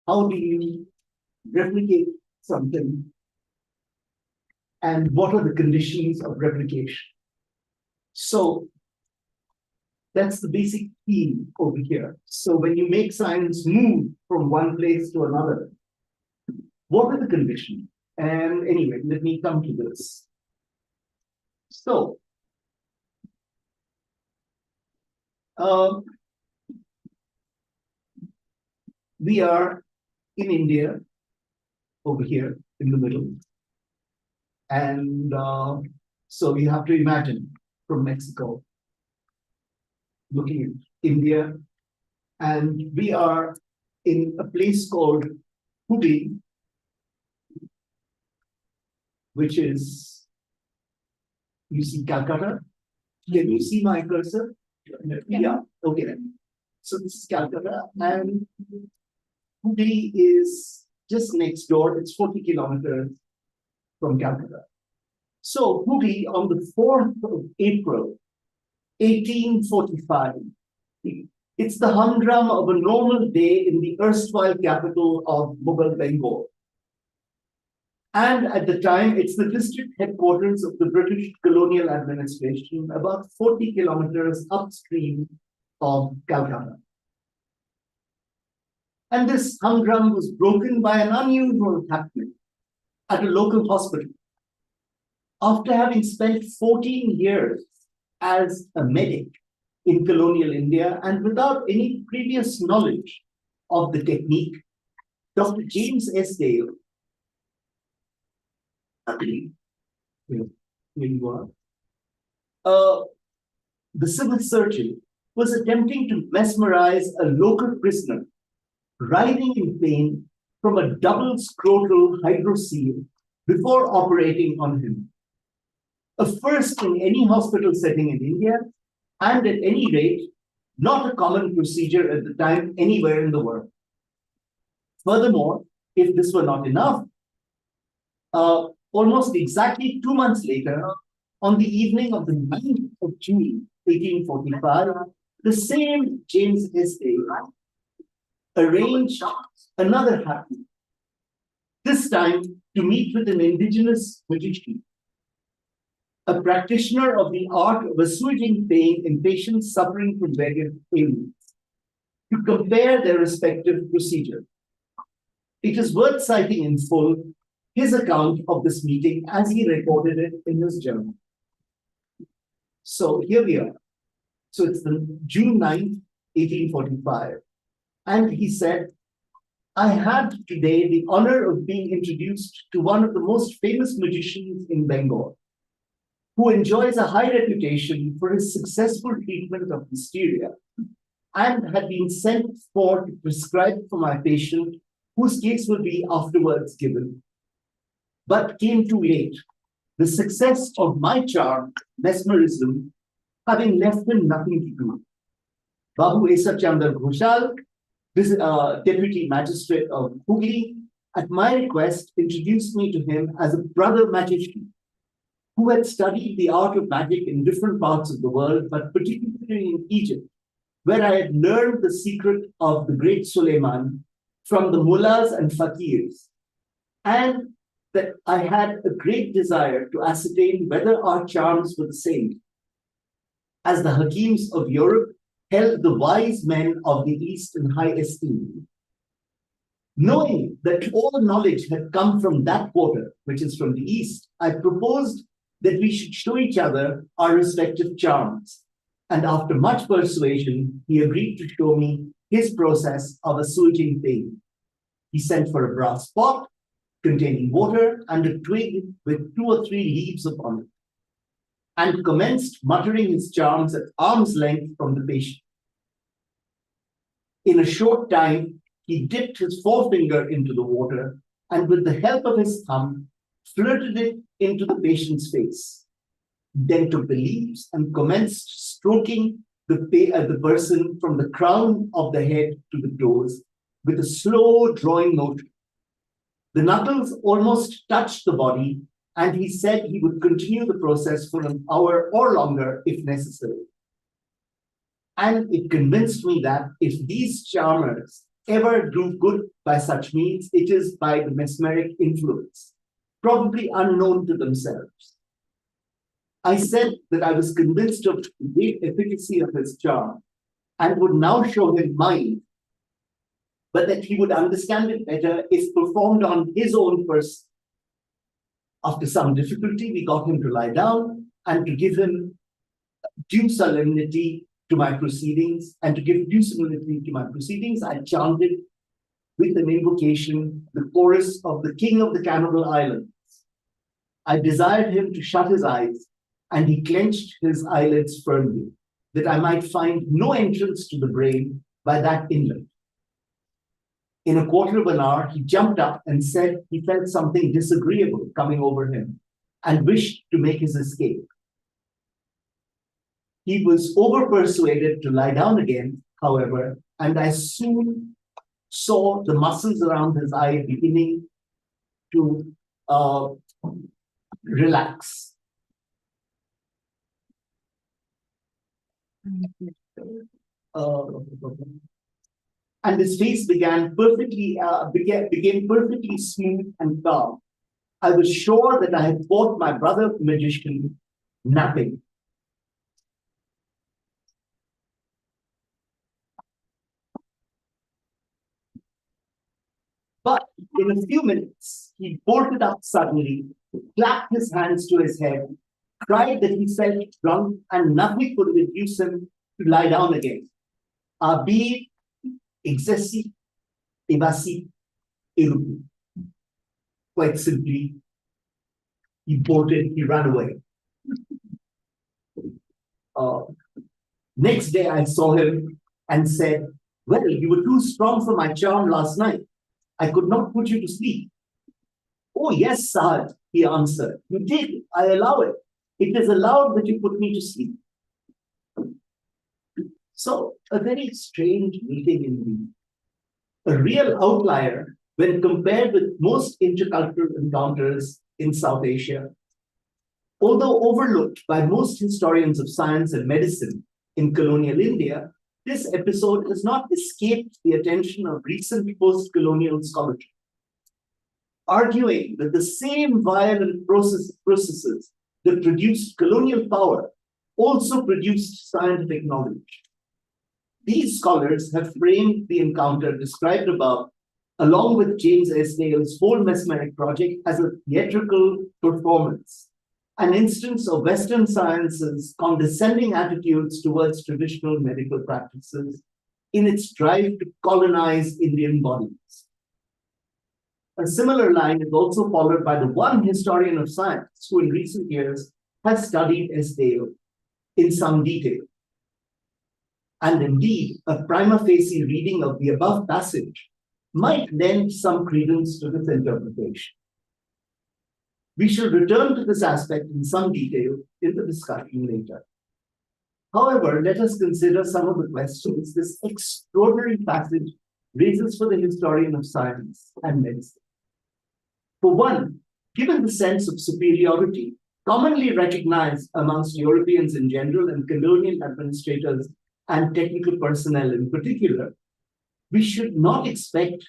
how do you replicate something, and what are the conditions of replication? So that's the basic theme over here. So when you make science move from one place to another, what are the conditions? And anyway, let me come to this. So, we are in India, over here in the middle. And so you have to imagine from Mexico, looking at India, and we are in a place called Hooghly, which is, you see Calcutta. Can you see my cursor? Yeah, okay. So this is Calcutta, and Hooghly is just next door. It's 40 kilometers from Calcutta. So Hooghly, on the 4th of April, 1845, it's the humdrum of a normal day in the erstwhile capital of Mughal Bengal. And at the time, it's the district headquarters of the British colonial administration, about 40 kilometers upstream of Calcutta. And this humdrum was broken by an unusual happening at a local hospital. After having spent 14 years as a medic in colonial India and without any previous knowledge of the technique, Dr. James S. Dale, here you are, the civil surgeon, was attempting to mesmerize a local prisoner writhing in pain from a double scrotal hydrocele before operating on him. A first in any hospital setting in India, and at any rate, not a common procedure at the time anywhere in the world. Furthermore, if this were not enough, almost exactly 2 months later, on the evening of the 9th of June, 1845, the same James S. Dale arranged another happening, this time to meet with an indigenous magician, a practitioner of the art of assuaging pain in patients suffering from various ailments, to compare their respective procedures. It is worth citing in full his account of this meeting as he recorded it in his journal. So here we are. So it's the June 9th, 1845. And he said, I had today the honor of being introduced to one of the most famous magicians in Bengal, who enjoys a high reputation for his successful treatment of hysteria, and had been sent for to prescribe for my patient, whose case will be afterwards given, but came too late. The success of my charm, mesmerism, having left him nothing to do. Babu Esa Chandra Ghoshal, this deputy magistrate of Hooghly, at my request, introduced me to him as a brother magician who had studied the art of magic in different parts of the world, but particularly in Egypt, where I had learned the secret of the great Suleiman from the mullahs and fakirs, and that I had a great desire to ascertain whether our charms were the same, as the Hakims of Europe held the wise men of the East in high esteem. Knowing that all knowledge had come from that quarter, which is from the East, I proposed that we should show each other our respective charms. And after much persuasion, he agreed to show me his process of assuaging pain. He sent for a brass pot containing water and a twig with 2 or 3 leaves upon it, and commenced muttering his charms at arm's length from the patient. In a short time, he dipped his forefinger into the water and with the help of his thumb, flirted it into the patient's face, then took the leaves and commenced stroking the person from the crown of the head to the toes with a slow drawing motion. The knuckles almost touched the body, and he said he would continue the process for an hour or longer if necessary. And it convinced me that if these charmers ever do good by such means, it is by the mesmeric influence, probably unknown to themselves. I said that I was convinced of the great efficacy of his charm and would now show him mine, but that he would understand it better if performed on his own person. After some difficulty, we got him to lie down, and to give him due solemnity to my proceedings, I chanted with an invocation the chorus of the King of the Cannibal Islands. I desired him to shut his eyes, and he clenched his eyelids firmly, that I might find no entrance to the brain by that inlet. In a quarter of an hour, he jumped up and said he felt something disagreeable coming over him and wished to make his escape. He was over-persuaded to lie down again, however, and I soon saw the muscles around his eye beginning to relax. And his face became perfectly smooth and calm. I was sure that I had caught my brother magician napping. But in a few minutes, he bolted up suddenly, clapped his hands to his head, cried that he felt drunk and nothing could induce him to lie down again. Abi exessi evasi irupu. Quite simply, he bolted, he ran away. Next day, I saw him and said, "Well, you were too strong for my charm last night. I could not put you to sleep." "Oh, yes, Sahaj," he answered. "You did. I allow it. It is allowed that you put me to sleep." So, a very strange meeting indeed. A real outlier when compared with most intercultural encounters in South Asia. Although overlooked by most historians of science and medicine in colonial India, this episode has not escaped the attention of recent post-colonial scholarship, arguing that the same violent processes that produced colonial power also produced scientific knowledge. These scholars have framed the encounter described above, along with James Esdale's whole mesmeric project, as a theatrical performance, an instance of Western science's condescending attitudes towards traditional medical practices in its drive to colonize Indian bodies. A similar line is also followed by the one historian of science who in recent years has studied Esdale in some detail. And indeed, a prima facie reading of the above passage might lend some credence to this interpretation. We shall return to this aspect in some detail in the discussion later. However, let us consider some of the questions this extraordinary passage raises for the historian of science and medicine. For one, given the sense of superiority commonly recognized amongst Europeans in general and colonial administrators and technical personnel in particular, we should not expect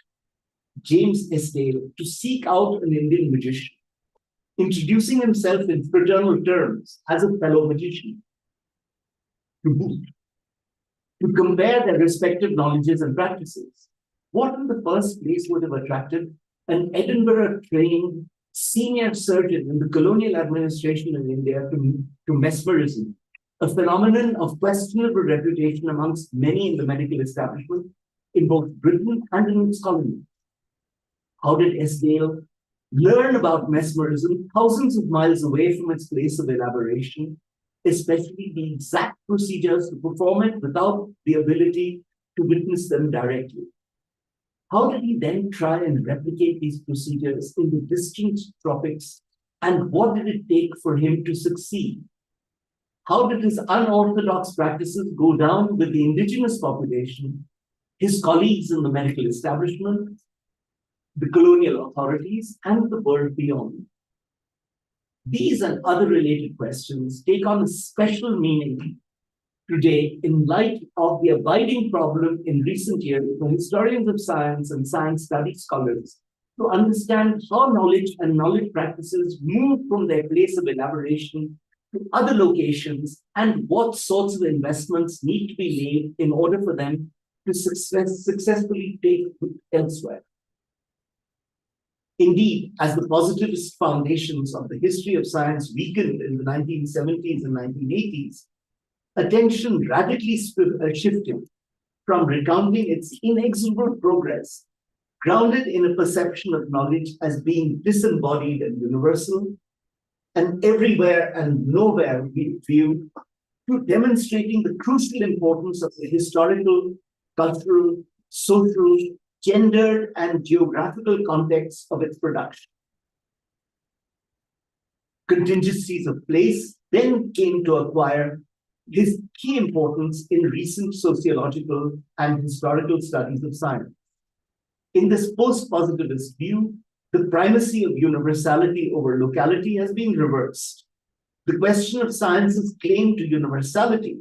James Esdale to seek out an Indian magician, introducing himself in fraternal terms as a fellow magician, to boot, to compare their respective knowledges and practices. What in the first place would have attracted an Edinburgh-trained senior surgeon in the colonial administration in India to mesmerism, a phenomenon of questionable reputation amongst many in the medical establishment in both Britain and in its colonies? How did Esdale learn about mesmerism thousands of miles away from its place of elaboration, especially the exact procedures to perform it without the ability to witness them directly? How did he then try and replicate these procedures in the distant tropics, and what did it take for him to succeed? How did his unorthodox practices go down with the indigenous population, his colleagues in the medical establishment, the colonial authorities, and the world beyond? These and other related questions take on a special meaning today in light of the abiding problem in recent years for historians of science and science studies scholars to understand how knowledge and knowledge practices move from their place of elaboration to other locations and what sorts of investments need to be made in order for them to successfully take root elsewhere. Indeed, as the positivist foundations of the history of science weakened in the 1970s and 1980s, attention radically shifted from recounting its inexorable progress, grounded in a perception of knowledge as being disembodied and universal, and everywhere and nowhere viewed, to demonstrating the crucial importance of the historical, cultural, social, gendered, and geographical context of its production. Contingencies of place then came to acquire his key importance in recent sociological and historical studies of science. In this post-positivist view, the primacy of universality over locality has been reversed. The question of science's claim to universality,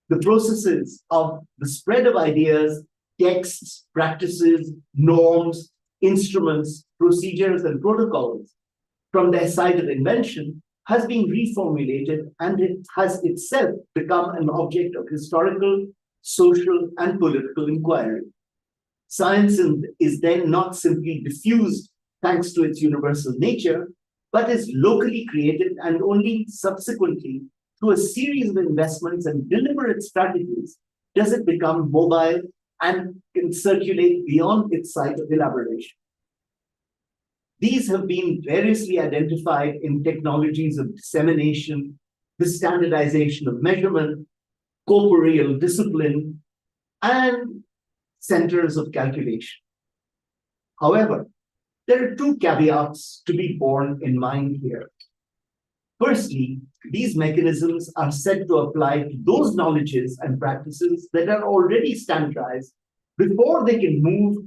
the processes of the spread of ideas, texts, practices, norms, instruments, procedures, and protocols from their site of invention has been reformulated, and it has itself become an object of historical, social, and political inquiry. Science is then not simply diffused thanks to its universal nature, but is locally created, and only subsequently, through a series of investments and deliberate strategies, does it become mobile and can circulate beyond its site of elaboration. These have been variously identified in technologies of dissemination, the standardization of measurement, corporeal discipline, and centers of calculation. However, there are two caveats to be borne in mind here. Firstly, these mechanisms are said to apply to those knowledges and practices that are already standardized before they can move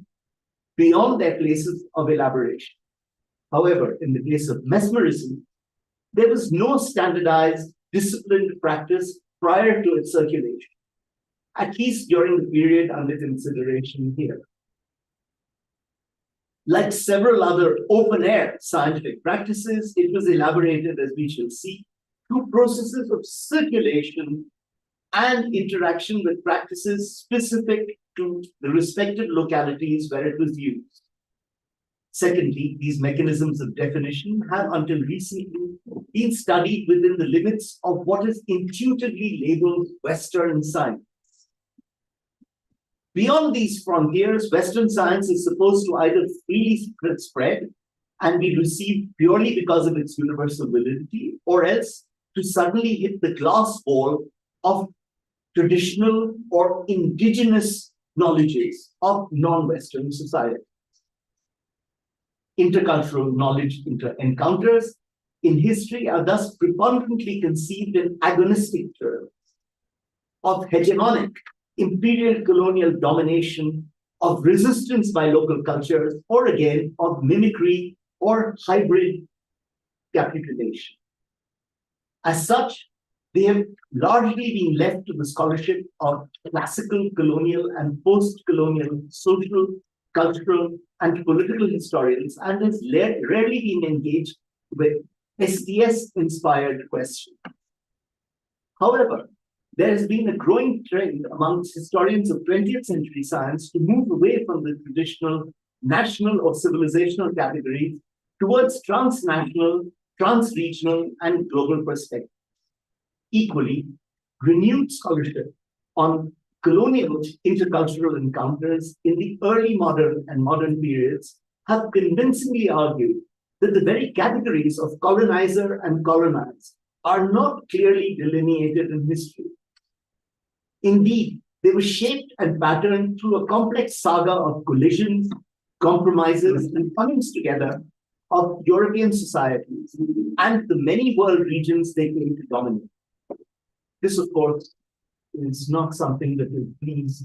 beyond their places of elaboration. However, in the case of mesmerism, there was no standardized, disciplined practice prior to its circulation, at least during the period under consideration here. Like several other open-air scientific practices, it was elaborated, as we shall see, through processes of circulation and interaction with practices specific to the respective localities where it was used. Secondly, these mechanisms of definition have until recently been studied within the limits of what is intuitively labeled Western science. Beyond these frontiers, Western science is supposed to either freely spread and be received purely because of its universal validity, or else to suddenly hit the glass wall of traditional or indigenous knowledges of non-Western society. Intercultural knowledge encounters in history are thus preponderantly conceived in agonistic terms of hegemonic imperial colonial domination, of resistance by local cultures, or again of mimicry or hybrid capitulation. As such, they have largely been left to the scholarship of classical colonial and post-colonial social, cultural, and political historians, and has rarely been engaged with STS-inspired questions. However, there has been a growing trend amongst historians of 20th century science to move away from the traditional national or civilizational categories towards transnational, transregional, and global perspectives. Equally, renewed scholarship on colonial intercultural encounters in the early modern and modern periods have convincingly argued that the very categories of colonizer and colonized are not clearly delineated in history. Indeed, they were shaped and patterned through a complex saga of collisions, compromises, and comings together of European societies and the many world regions they came to dominate. This, of course, is not something that will please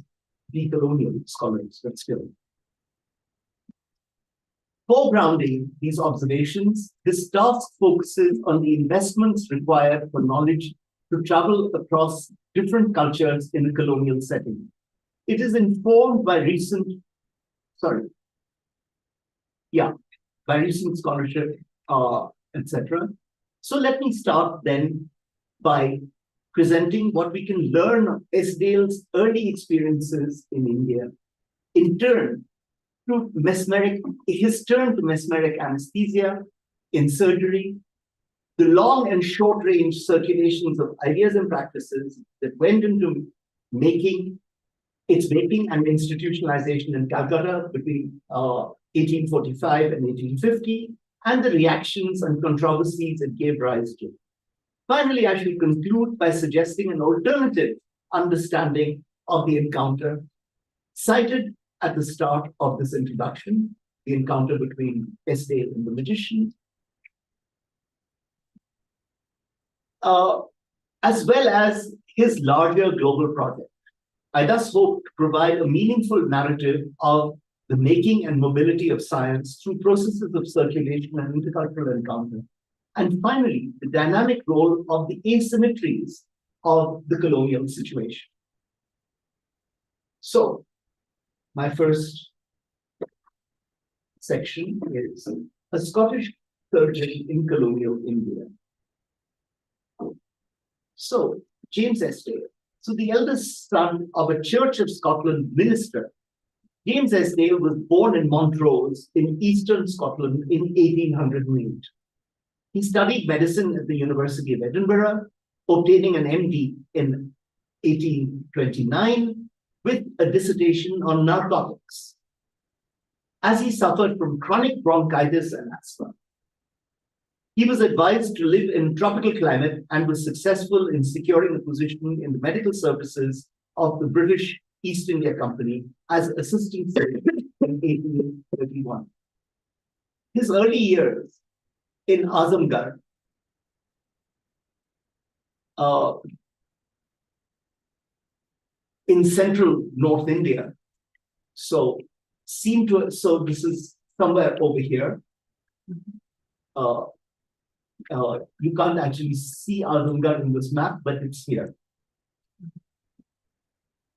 decolonial scholars, but still. Foregrounding these observations, this task focuses on the investments required for knowledge to travel across different cultures in a colonial setting. It is informed by recent scholarship, etc. So let me start then by presenting what we can learn of Esdale's early experiences in India, in turn his turn to mesmeric anesthesia in surgery, the long and short range circulations of ideas and practices that went into making and institutionalization in Calcutta between 1845 and 1850, and the reactions and controversies it gave rise to. Finally, I shall conclude by suggesting an alternative understanding of the encounter cited at the start of this introduction, the encounter between Esdale and the magician, as well as his larger global project. I thus hope to provide a meaningful narrative of the making and mobility of science through processes of circulation and intercultural encounter. And finally, the dynamic role of the asymmetries of the colonial situation. So, my first section is a Scottish surgeon in colonial India. So, James Esdale. So, the eldest son of a Church of Scotland minister, James Esdale was born in Montrose in eastern Scotland in 1808. He studied medicine at the University of Edinburgh, obtaining an MD in 1829 with a dissertation on narcotics, as he suffered from chronic bronchitis and asthma. He was advised to live in tropical climate and was successful in securing a position in the medical services of the British East India Company as assistant surgeon in 1831. His early years in Azamgarh in central North India, so this is somewhere over here. You can't actually see Azamgarh in this map, but it's here,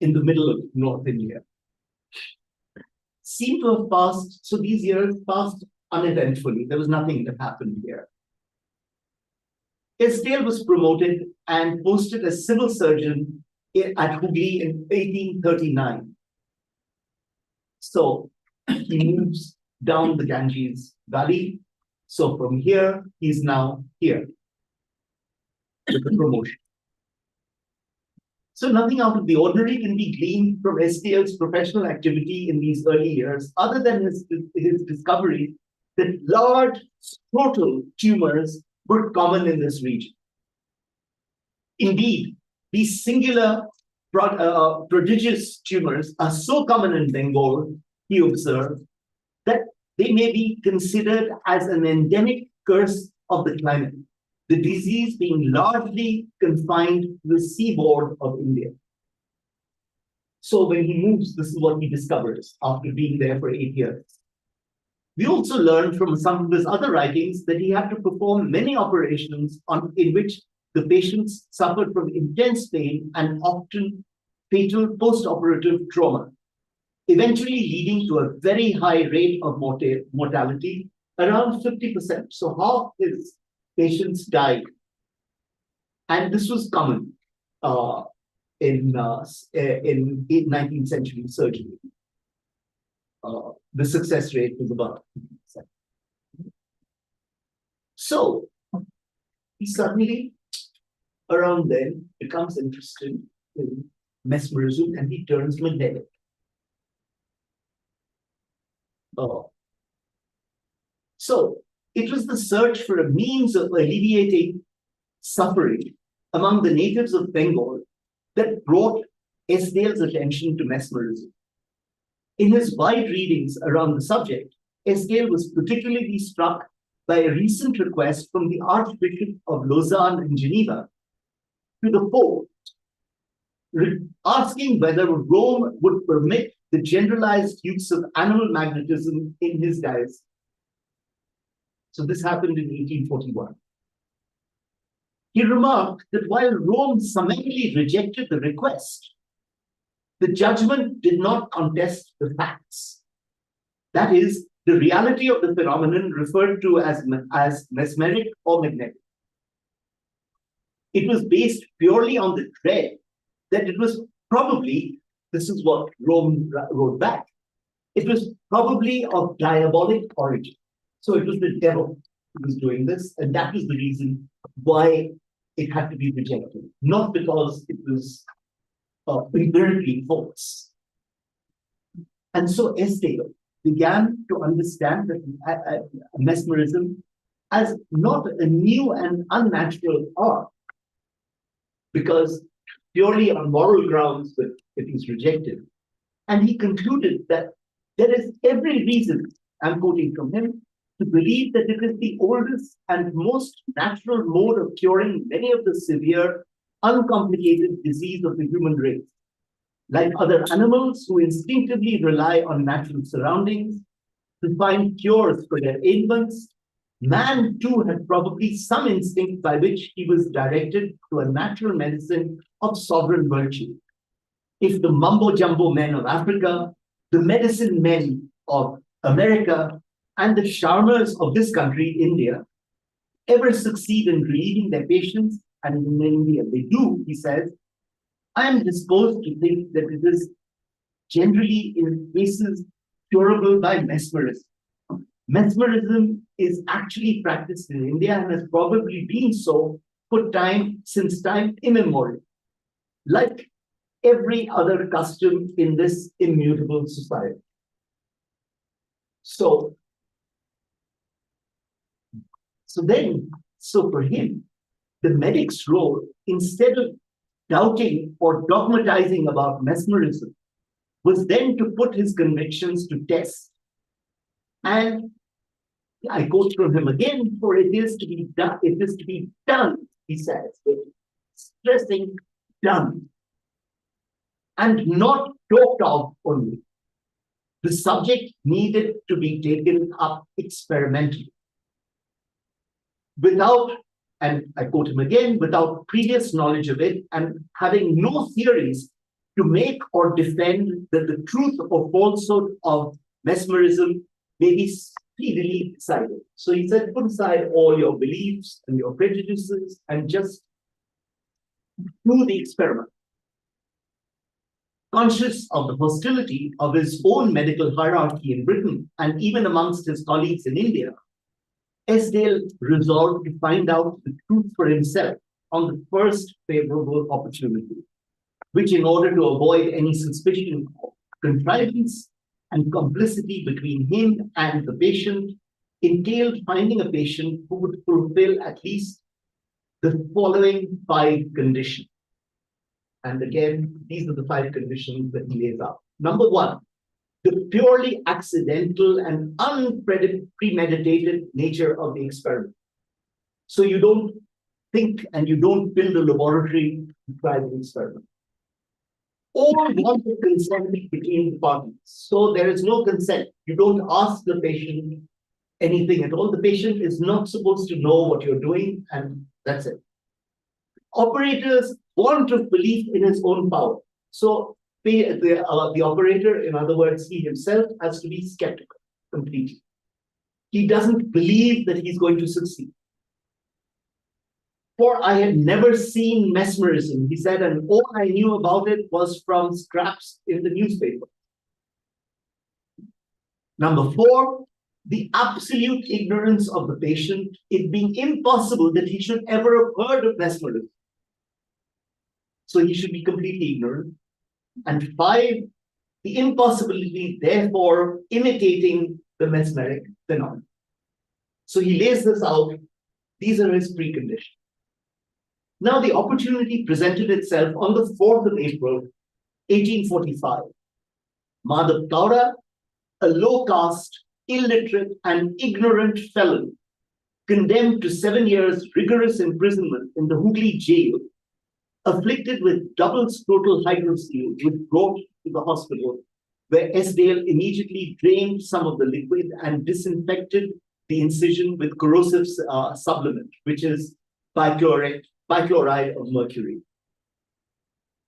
in the middle of North India. Seem to have passed, so these years passed uneventfully. There was nothing that happened here. Esdale was promoted and posted as civil surgeon at Hooghly in 1839. So he moves down the Ganges Valley. So from here, he's now here with the promotion. So nothing out of the ordinary can be gleaned from Esdale's professional activity in these early years, other than his discovery that large scrotal tumors were common in this region. Indeed, these singular prodigious tumors are so common in Bengal, he observed, that they may be considered as an endemic curse of the climate, the disease being largely confined to the seaboard of India. So when he moves, this is what he discovers after being there for 8 years. We also learned from some of his other writings that he had to perform many operations in which the patients suffered from intense pain and often fatal post-operative trauma, eventually leading to a very high rate of mortality, around 50%. So half his patients died. And this was common in 19th century surgery. The success rate was about 50%. So he suddenly, around then, becomes interested in mesmerism and he turns magnetic. So it was the search for a means of alleviating suffering among the natives of Bengal that brought Esdale's attention to mesmerism. In his wide readings around the subject, Esdale was particularly struck by a recent request from the Archbishop of Lausanne and Geneva to the Pope, asking whether Rome would permit the generalized use of animal magnetism in his diocese. So this happened in 1841. He remarked that while Rome summarily rejected the request, the judgment did not contest the facts. That is, the reality of the phenomenon referred to as mesmeric or magnetic. It was based purely on the dread that it was probably, this is what Rome wrote back, it was probably of diabolic origin. So it was the devil who was doing this, and that was the reason why it had to be rejected, not because it was empirically false. And so Estelle began to understand that mesmerism as not a new and unnatural art, because purely on moral grounds that it was rejected. And he concluded that there is every reason, I'm quoting from him, to believe that it is the oldest and most natural mode of curing many of the severe, uncomplicated disease of the human race. Like other animals who instinctively rely on natural surroundings to find cures for their ailments, man too had probably some instinct by which he was directed to a natural medicine of sovereign virtue. If the mumbo-jumbo men of Africa, the medicine men of America, and the charmers of this country, India, ever succeed in relieving their patients, and in India they do, he says, I am disposed to think that it is generally in cases curable by mesmerism. Mesmerism is actually practiced in India and has probably been so for since time immemorial, like every other custom in this immutable society. So for him, the medic's role, instead of doubting or dogmatizing about mesmerism, was then to put his convictions to test. And I quote from him again, for it is to be done, he says, stressing done, and not talked of only. The subject needed to be taken up experimentally. Without, and I quote him again, without previous knowledge of it and having no theories to make or defend that the truth or falsehood of mesmerism may be speedily decided. So he said, put aside all your beliefs and your prejudices and just do the experiment. Conscious of the hostility of his own medical hierarchy in Britain and even amongst his colleagues in India, Esdale resolved to find out the truth for himself on the first favorable opportunity, which, in order to avoid any suspicion of contrivance and complicity between him and the patient, entailed finding a patient who would fulfill at least the following 5 conditions. And again, these are the 5 conditions that he lays out. Number 1, the purely accidental and unpremeditated nature of the experiment. So you don't think and you don't build a laboratory to try the experiment. Or want of consent between the parties. So there is no consent. You don't ask the patient anything at all. The patient is not supposed to know what you're doing, and that's it. Operators want of belief in his own power. So the operator, in other words, he himself, has to be skeptical completely. He doesn't believe that he's going to succeed. For I had never seen mesmerism, he said, and all I knew about it was from scraps in the newspaper. Number 4, the absolute ignorance of the patient, it being impossible that he should ever have heard of mesmerism. So he should be completely ignorant. And 5, the impossibility, therefore, imitating the mesmeric phenomenon. So he lays this out. These are his preconditions. Now, the opportunity presented itself on the 4th of April, 1845. Madhav Kaura, a low caste, illiterate, and ignorant felon, condemned to 7 years rigorous imprisonment in the Hooghly jail, afflicted with double scrotal hydrocele, was brought to the hospital, where Esdale immediately drained some of the liquid and disinfected the incision with corrosive sublimate, which is bichlorate bichloride of mercury.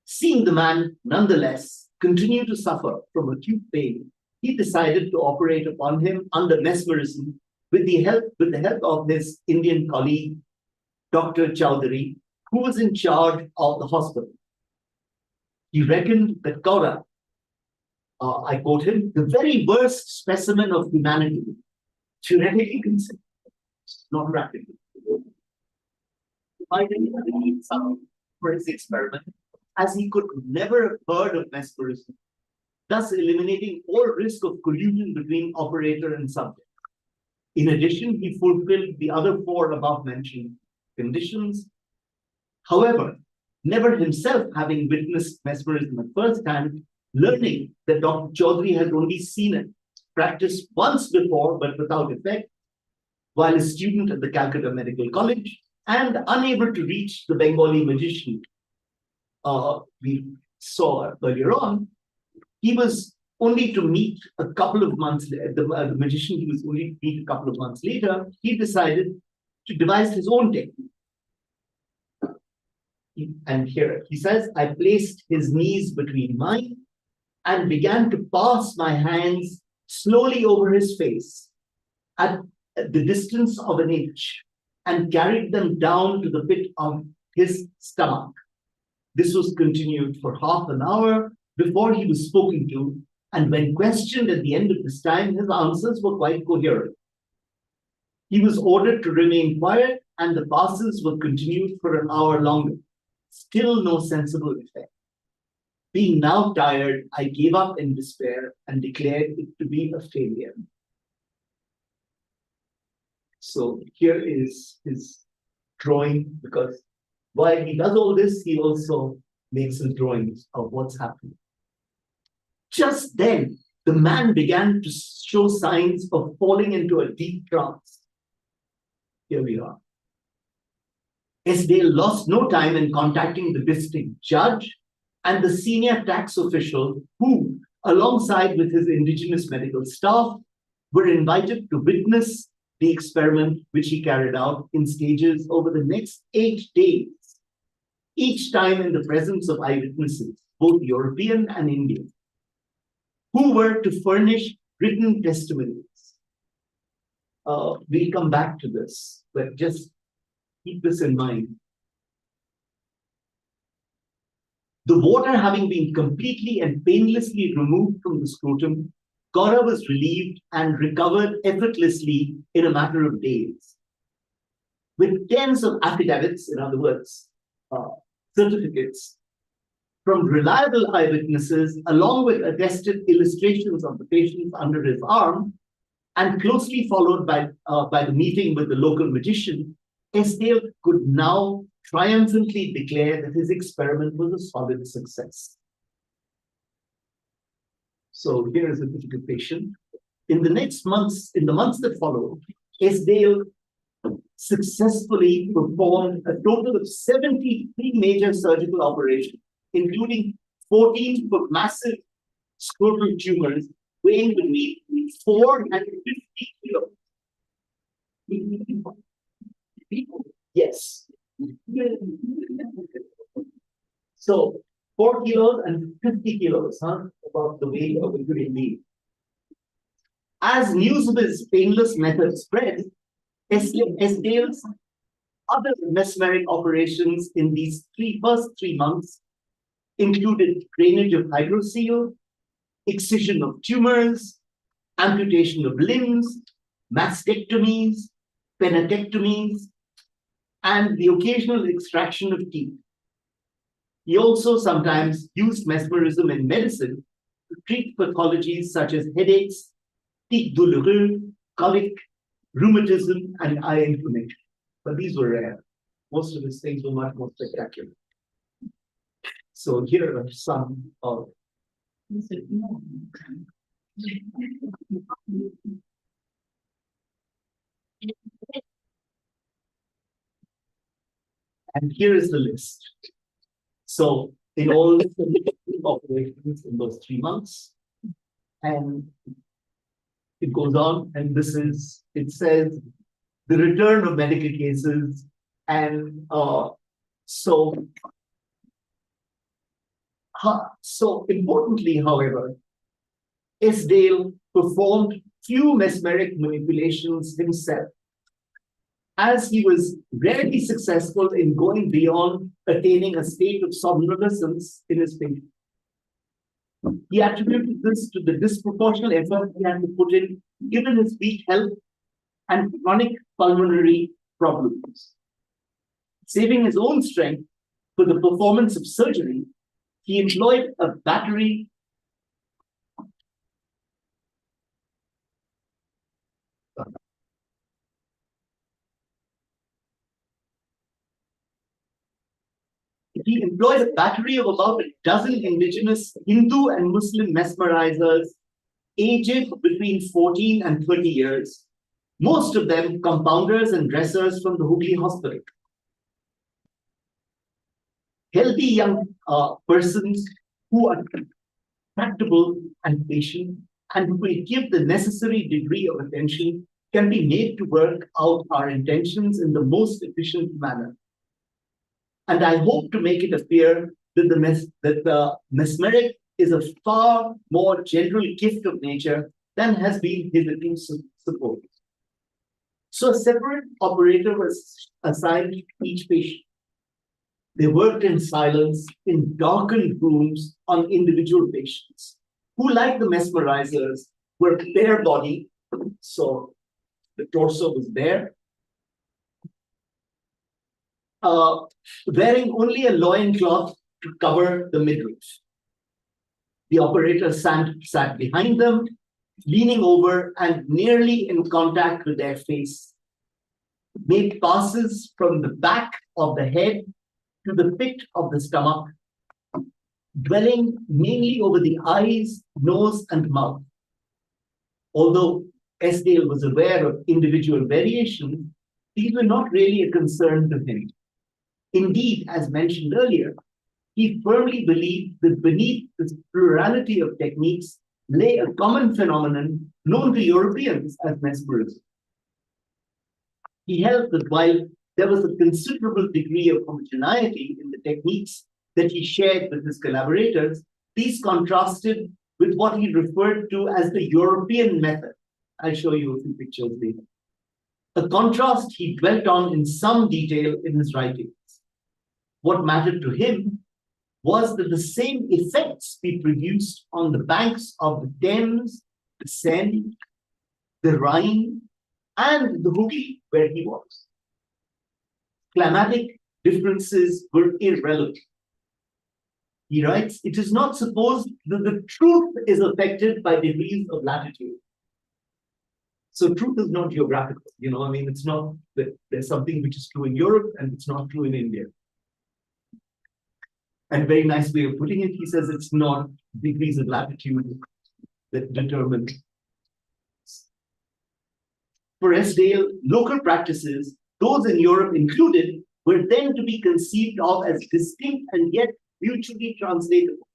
Seeing the man, nonetheless, continue to suffer from acute pain, he decided to operate upon him under mesmerism with the help of his Indian colleague, Dr. Chowdhury, who was in charge of the hospital. He reckoned that Kaura, I quote him, the very worst specimen of humanity, theoretically considered, not practically. Why did he need some for his experiment, as he could never have heard of mesmerism, thus eliminating all risk of collusion between operator and subject. In addition, he fulfilled the other four above-mentioned conditions. However, never himself having witnessed mesmerism at first hand, learning that Dr. Chaudhary had only seen it practiced once before, but without effect, while a student at the Calcutta Medical College, and unable to reach the Bengali magician we saw earlier on, he was only to meet a couple of months later, the magician he was only to meet a couple of months later, he decided to devise his own technique. And here he says, I placed his knees between mine and began to pass my hands slowly over his face at the distance of an inch and carried them down to the pit of his stomach. This was continued for half an hour before he was spoken to, and when questioned at the end of this time, his answers were quite coherent. He was ordered to remain quiet, and the passes were continued for an hour longer. Still no sensible effect. Being now tired, I gave up in despair and declared it to be a failure. So here is his drawing, because while he does all this, he also makes his drawings of what's happening. Just then, the man began to show signs of falling into a deep trance. Here we are. Esdale lost no time in contacting the district judge and the senior tax official who, alongside with his indigenous medical staff, were invited to witness the experiment which he carried out in stages over the next 8 days, each time in the presence of eyewitnesses, both European and Indian, who were to furnish written testimonies. We'll come back to this, but just keep this in mind. The water having been completely and painlessly removed from the scrotum, Kaura was relieved and recovered effortlessly in a matter of days. With tens of affidavits, in other words, certificates, from reliable eyewitnesses, along with attested illustrations of the patient under his arm, and closely followed by the meeting with the local magician, Esdale could now triumphantly declare that his experiment was a solid success. So here is a typical patient. In the months that followed, Esdale successfully performed a total of 73 major surgical operations, including 14 for massive scrotal tumors weighing between 4 and 50 kilos. Yes. So 4 kilos and 50 kilos, about the weight of a human being. As news of his painless method spread, Esdale's other mesmeric operations in these first 3 months included drainage of hydrocele, excision of tumors, amputation of limbs, mastectomies, penatectomies, and the occasional extraction of teeth. He also sometimes used mesmerism in medicine to treat pathologies such as headaches, tic douloureux, colic, rheumatism, and eye inflammation. But these were rare. Most of his things were much more spectacular. So here are some of. And here is the list. So in all operations in those 3 months, and it goes on, and it says the return of medical cases and So, so importantly, however, Esdale performed few mesmeric manipulations himself, as he was rarely successful in going beyond attaining a state of somnolence in his patient. He attributed this to the disproportionate effort he had to put in, given his weak health and chronic pulmonary problems. Saving his own strength for the performance of surgery, he employed a battery of about a dozen indigenous Hindu and Muslim mesmerizers aged between 14 and 30 years, most of them compounders and dressers from the Hooghly Hospital. Healthy young persons who are tractable and patient and who will give the necessary degree of attention can be made to work out our intentions in the most efficient manner. And I hope to make it appear that the mesmeric is a far more general gift of nature than has been hitherto supposed. So a separate operator was assigned to each patient. They worked in silence in darkened rooms on individual patients who, like the mesmerizers, were bare body. So the torso was bare, wearing only a loincloth to cover the midriff. The operator sat behind them, leaning over and nearly in contact with their face, made passes from the back of the head to the pit of the stomach, dwelling mainly over the eyes, nose, and mouth. Although Esdale was aware of individual variation, these were not really a concern to him. Indeed, as mentioned earlier, he firmly believed that beneath this plurality of techniques lay a common phenomenon known to Europeans as mesmerism. He held that while there was a considerable degree of homogeneity in the techniques that he shared with his collaborators, these contrasted with what he referred to as the European method. I'll show you a few pictures later. A contrast he dwelt on in some detail in his writings. What mattered to him was that the same effects be produced on the banks of the Thames, the Seine, the Rhine, and the Hooghly, where he was. Climatic differences were irrelevant. He writes, it is not supposed that the truth is affected by degrees of latitude. So truth is not geographical. I mean, it's not that there's something which is true in Europe and it's not true in India. And very nice way of putting it, he says it's not degrees of latitude that determine. For Esdale, local practices, those in Europe included, were then to be conceived of as distinct and yet mutually translatable.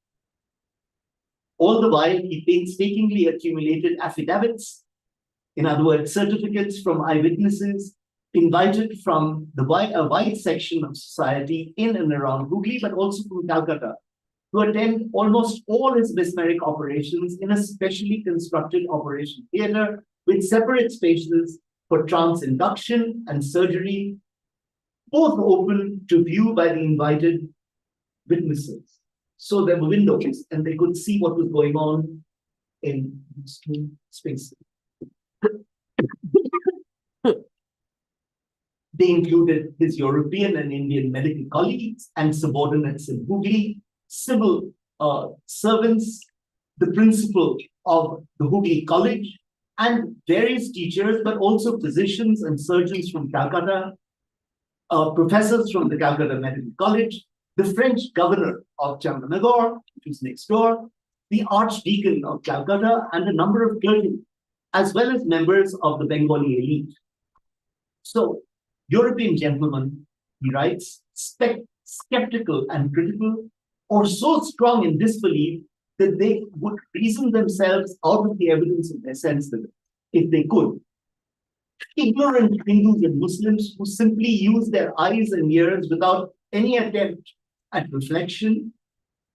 All the while, he painstakingly accumulated affidavits, in other words, certificates from eyewitnesses, invited from a wide section of society in and around Hooghly, but also from Calcutta, to attend almost all his mesmeric operations in a specially constructed operation theater with separate spaces for trance induction and surgery, both open to view by the invited witnesses. So there were windows and they could see what was going on in these two spaces. They included his European and Indian medical colleagues and subordinates in Hooghly, civil servants, the principal of the Hooghly College, and various teachers, but also physicians and surgeons from Calcutta, professors from the Calcutta Medical College, the French governor of Champanagar, which is next door, the archdeacon of Calcutta, and a number of clergy, as well as members of the Bengali elite. So, European gentlemen, he writes, skeptical and critical, or so strong in disbelief that they would reason themselves out of the evidence of their senses, if they could. Ignorant Hindus and Muslims who simply use their eyes and ears without any attempt at reflection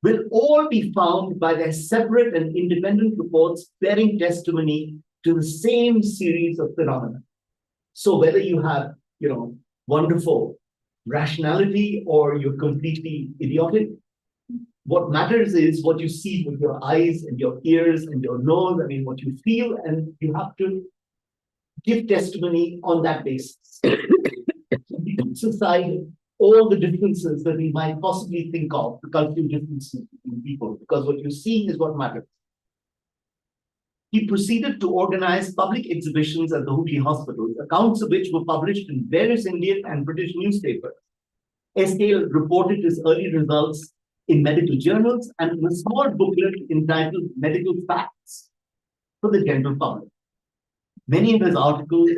will all be found by their separate and independent reports bearing testimony to the same series of phenomena. So whether you have, wonderful rationality or you're completely idiotic, what matters is what you see with your eyes and your ears and your nose, what you feel, and you have to give testimony on that basis. We put aside all the differences that we might possibly think of, the cultural differences between people, because what you're seeing is what matters. He proceeded to organize public exhibitions at the Hooghly hospitals, accounts of which were published in various Indian and British newspapers. SDL reported his early results in medical journals and in a small booklet entitled Medical Facts for the general public. Many of his articles,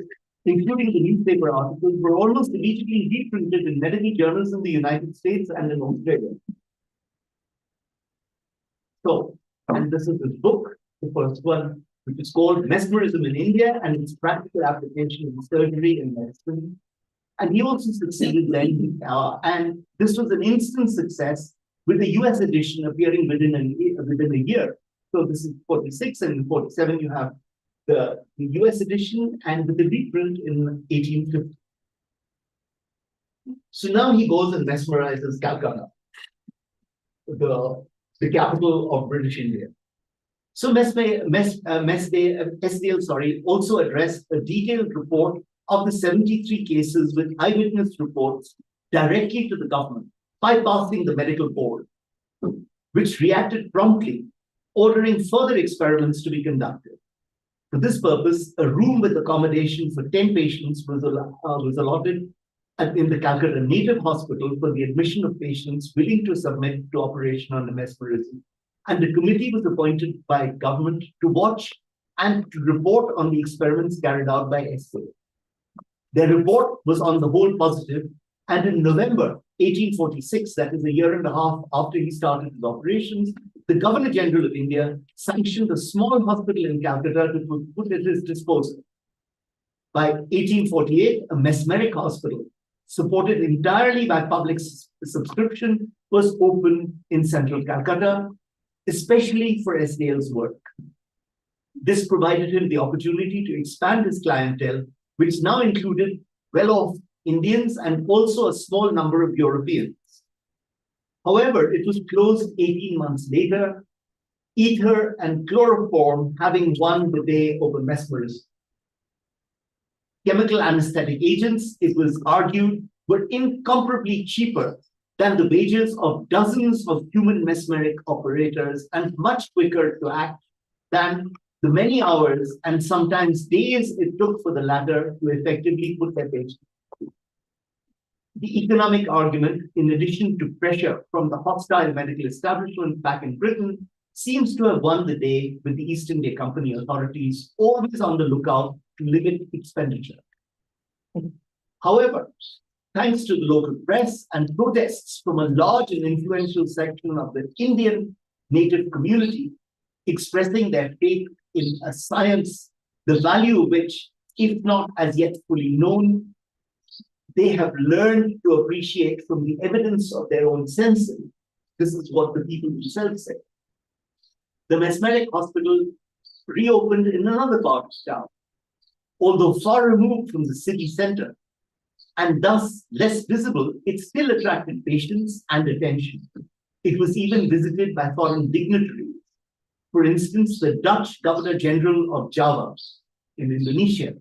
including the newspaper articles, were almost immediately reprinted in medical journals in the United States and in Australia. So, and this is his book, the first one, which is called Mesmerism in India and its Practical Application in Surgery and Medicine. And he also succeeded then, and this was an instant success with the US edition appearing within a year. So this is 46, and in 47 you have the US edition and with the reprint in 1850. So now he goes and mesmerizes Calcutta, the capital of British India. So SDL also addressed a detailed report of the 73 cases with eyewitness reports directly to the government, bypassing the medical board, which reacted promptly, ordering further experiments to be conducted. For this purpose, a room with accommodation for 10 patients was allotted in the Calcutta Native Hospital for the admission of patients willing to submit to operation on mesmerism. And a committee was appointed by government to watch and to report on the experiments carried out by SDL. Their report was on the whole positive, and in November 1846, that is a year and a half after he started his operations, the Governor General of India sanctioned a small hospital in Calcutta that was put at his disposal. By 1848, a mesmeric hospital, supported entirely by public subscription, was opened in central Calcutta, especially for SDL's work. This provided him the opportunity to expand his clientele, which now included well-off Indians and also a small number of Europeans. However, it was closed 18 months later, ether and chloroform having won the day over mesmerism. Chemical anesthetic agents, it was argued, were incomparably cheaper than the wages of dozens of human mesmeric operators and much quicker to act than the many hours and sometimes days it took for the latter to effectively put their patients. The economic argument, in addition to pressure from the hostile medical establishment back in Britain, seems to have won the day with the East India Company authorities always on the lookout to limit expenditure. However, thanks to the local press and protests from a large and influential section of the Indian native community expressing their faith in a science, the value of which, if not as yet fully known, they have learned to appreciate from the evidence of their own senses. This is what the people themselves say. The Mesmeric Hospital reopened in another part of town, although far removed from the city center, and thus less visible, it still attracted patients and attention. It was even visited by foreign dignitaries. For instance, the Dutch Governor General of Java in Indonesia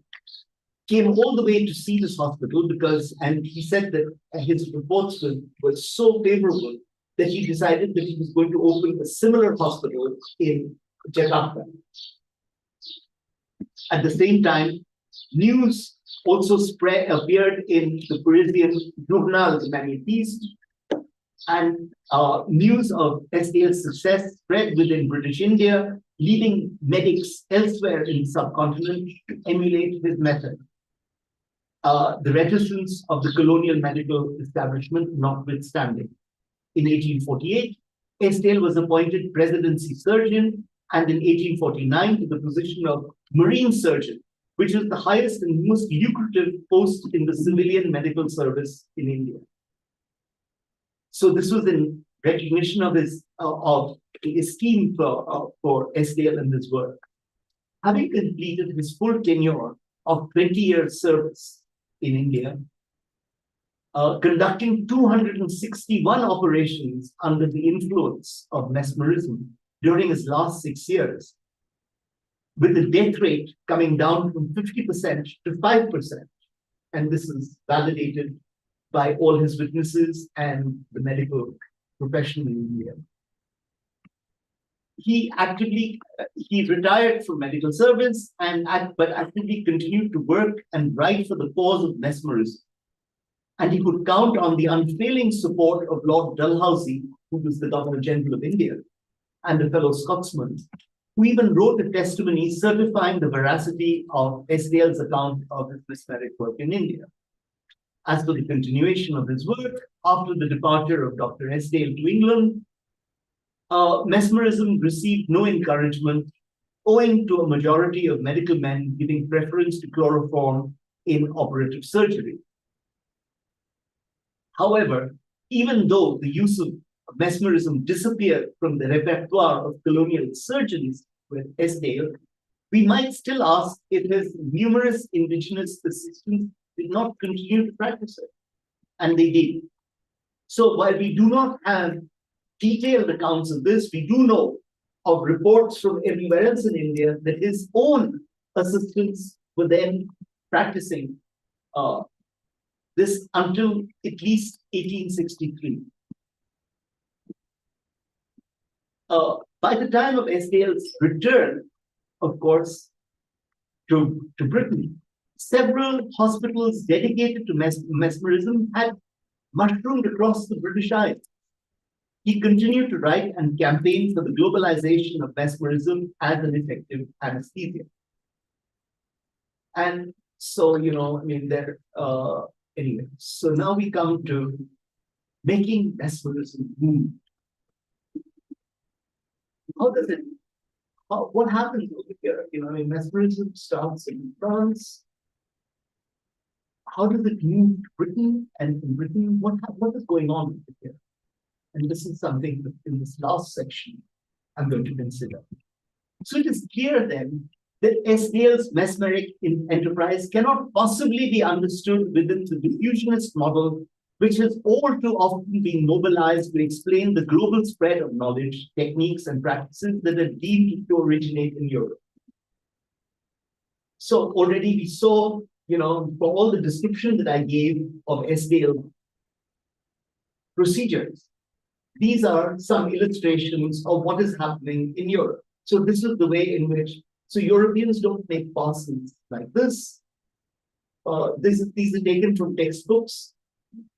came all the way to see this hospital because, and he said that his reports were so favorable that he decided that he was going to open a similar hospital in Jakarta. At the same time, news also appeared in the Parisian Journal de Magnétisme, and news of SDL's success spread within British India, leading medics elsewhere in the subcontinent to emulate his method. The reticence of the colonial medical establishment notwithstanding. In 1848, SDL was appointed presidency surgeon, and in 1849 to the position of marine surgeon, which is the highest and most lucrative post in the civilian medical service in India. So this was in recognition of his of esteem for Esdale and his work. Having completed his full tenure of 20 years service in India, conducting 261 operations under the influence of mesmerism during his last 6 years, with the death rate coming down from 50% to 5%. And this is validated by all his witnesses and the medical profession in India. He retired from medical service but actively continued to work and write for the cause of mesmerism. And he could count on the unfailing support of Lord Dalhousie, who was the Governor General of India, and a fellow Scotsman, who even wrote a testimony certifying the veracity of Esdale's account of his mesmeric work in India. As for the continuation of his work, after the departure of Dr. Esdale to England, mesmerism received no encouragement, owing to a majority of medical men giving preference to chloroform in operative surgery. However, even though the use of mesmerism disappeared from the repertoire of colonial surgeries with Esdale, we might still ask if his numerous indigenous assistants did not continue to practice it. And they did. So while we do not have detailed accounts of this, we do know of reports from everywhere else in India that his own assistants were then practicing this until at least 1863. By the time of Esdale's return, of course, to Britain, several hospitals dedicated to mesmerism had mushroomed across the British Isles. He continued to write and campaign for the globalization of mesmerism as an effective anesthesia. And so, anyway, so now we come to making mesmerism move. How does it, what happens over here? Mesmerism starts in France. How does it move to Britain? And in Britain, what is going on over here? And this is something that in this last section I'm going to consider. So it is clear then that Esdale's mesmeric enterprise cannot possibly be understood within the diffusionist model, which has all too often been mobilized to explain the global spread of knowledge, techniques, and practices that are deemed to originate in Europe. So already we saw, for all the description that I gave of Esdale procedures, these are some illustrations of what is happening in Europe. So this is the way in which, so Europeans don't make passes like this. These are taken from textbooks,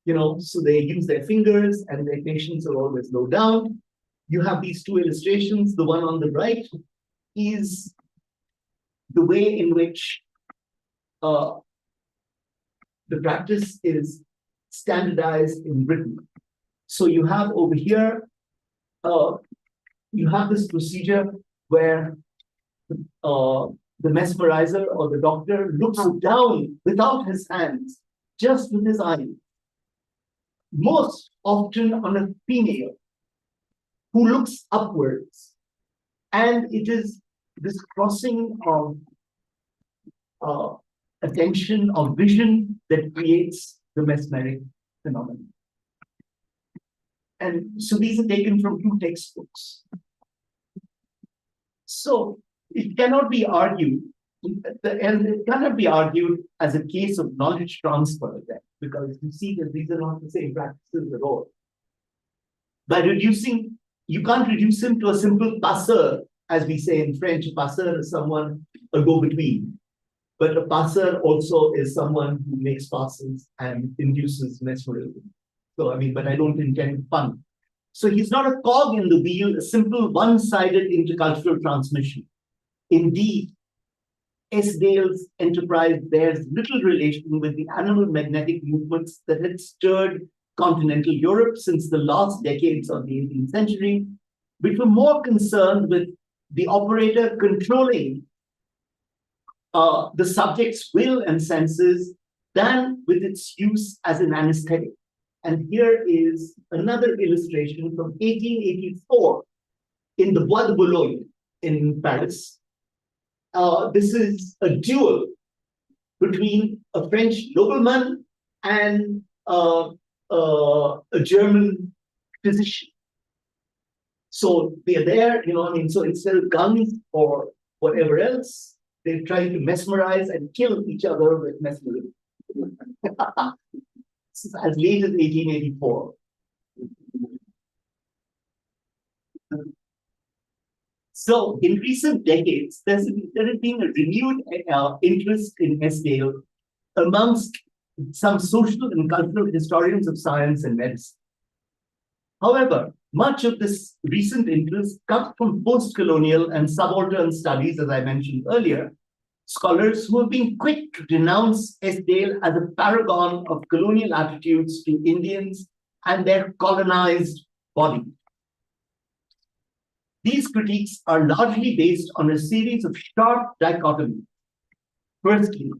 so they use their fingers and their patients are always low down. You have these two illustrations. The one on the right is the way in which the practice is standardized in Britain. So you have over here, you have this procedure where the mesmerizer or the doctor looks down without his hands, just with his eyes, most often on a female who looks upwards. And it is this crossing of attention, of vision, that creates the mesmeric phenomenon. And so these are taken from two textbooks. So it cannot be argued, as a case of knowledge transfer then, because you see that these are not the same practices at all. By reducing, you can't reduce him to a simple passeur, as we say in French. Passeur is someone, a go-between. But a passeur also is someone who makes passes and induces mesmerism. So, but I don't intend fun. So he's not a cog in the wheel, a simple one-sided intercultural transmission. Indeed, Esdale's enterprise bears little relation with the animal magnetic movements that had stirred continental Europe since the last decades of the 18th century, which were more concerned with the operator controlling the subject's will and senses than with its use as an anesthetic. And here is another illustration from 1884 in the Bois de Boulogne in Paris. This is a duel between a French nobleman and a German physician. So they're there, so instead of guns or whatever else, they're trying to mesmerize and kill each other with mesmerism. This is as late as 1884. So in recent decades, there has been a renewed interest in Esdale amongst some social and cultural historians of science and medicine. However, much of this recent interest comes from post-colonial and subaltern studies, as I mentioned earlier, scholars who have been quick to denounce Esdale as a paragon of colonial attitudes to Indians and their colonized body. These critiques are largely based on a series of sharp dichotomies. Firstly,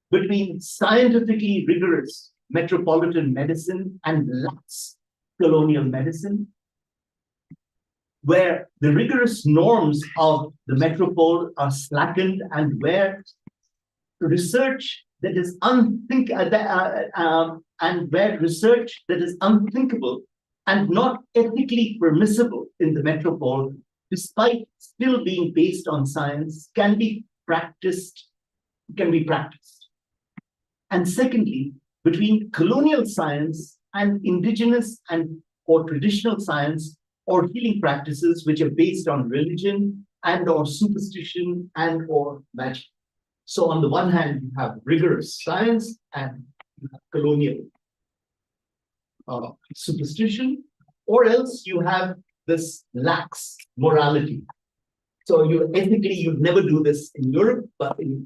between scientifically rigorous metropolitan medicine and lax colonial medicine, where the rigorous norms of the metropole are slackened and where research that is unthinkable and not ethically permissible in the metropole, despite still being based on science, can be practiced. And secondly, between colonial science and indigenous or traditional science or healing practices which are based on religion and or superstition and or magic. So on the one hand, you have rigorous science and you have colonial superstition, or else you have this lax morality. So ethically, you'd never do this in Europe, but in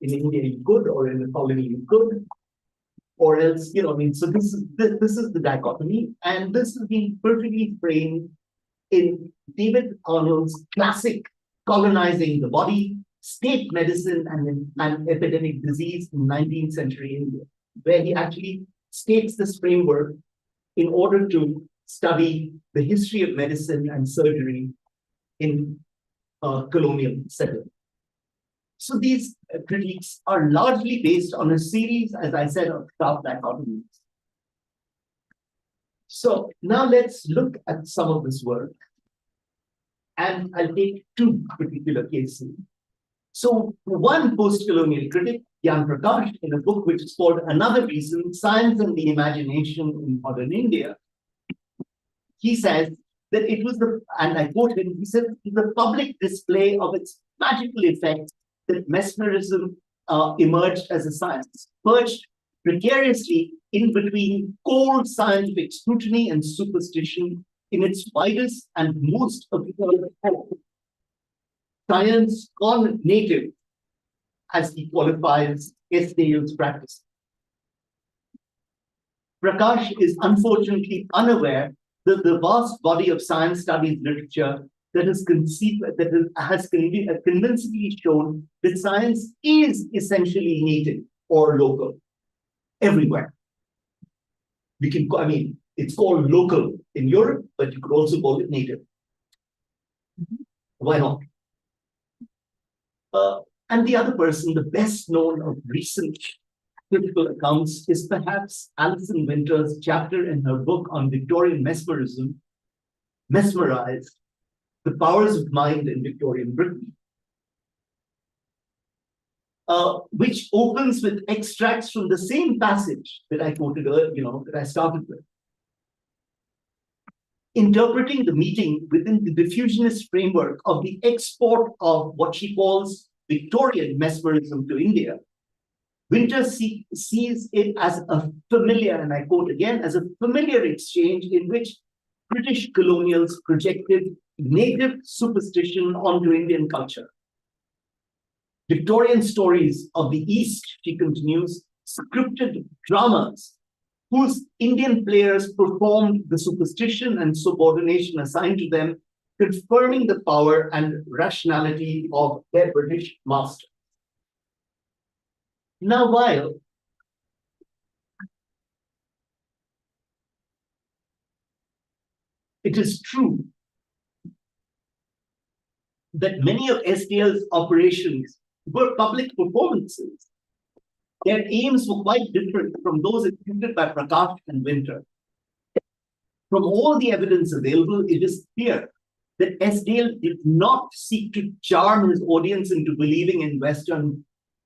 India you could, or in the colony you could, or else, so this is the dichotomy, and this has been perfectly framed in David Arnold's classic Colonizing the Body, State Medicine and Epidemic Disease in 19th century India, where he actually states this framework in order to study the history of medicine and surgery in colonial setting. So these critiques are largely based on a series, as I said, of sharp dichotomies. So now let's look at some of this work. And I'll take two particular cases. So one post-colonial critic, Gyan Prakash, in a book which is called Another Reason, Science and the Imagination in Modern India, he says that it was and I quote him, he said, the public display of its magical effects that mesmerism emerged as a science, perched precariously in between cold scientific scrutiny and superstition in its widest and most absurd form. Science gone native, as he qualifies Esdale's practice. Prakash is unfortunately unaware that the vast body of science studies literature that has convincingly shown that science is essentially native or local everywhere. It's called local in Europe, but you could also call it native. Why not? And the other person, the best known of recent critical accounts, is perhaps Alison Winter's chapter in her book on Victorian mesmerism, Mesmerized, The Powers of Mind in Victorian Britain, which opens with extracts from the same passage that I quoted earlier, that I started with. Interpreting the meeting within the diffusionist framework of the export of what she calls Victorian mesmerism to India, Winter sees it as a familiar, and I quote again, as a familiar exchange in which British colonials projected native superstition onto Indian culture. Victorian stories of the East, she continues, scripted dramas whose Indian players performed the superstition and subordination assigned to them, confirming the power and rationality of their British master. Now, while it is true that many of SDL's operations were public performances. Their aims were quite different from those executed by Prakash and Winter. From all the evidence available, it is clear that SDL did not seek to charm his audience into believing in Western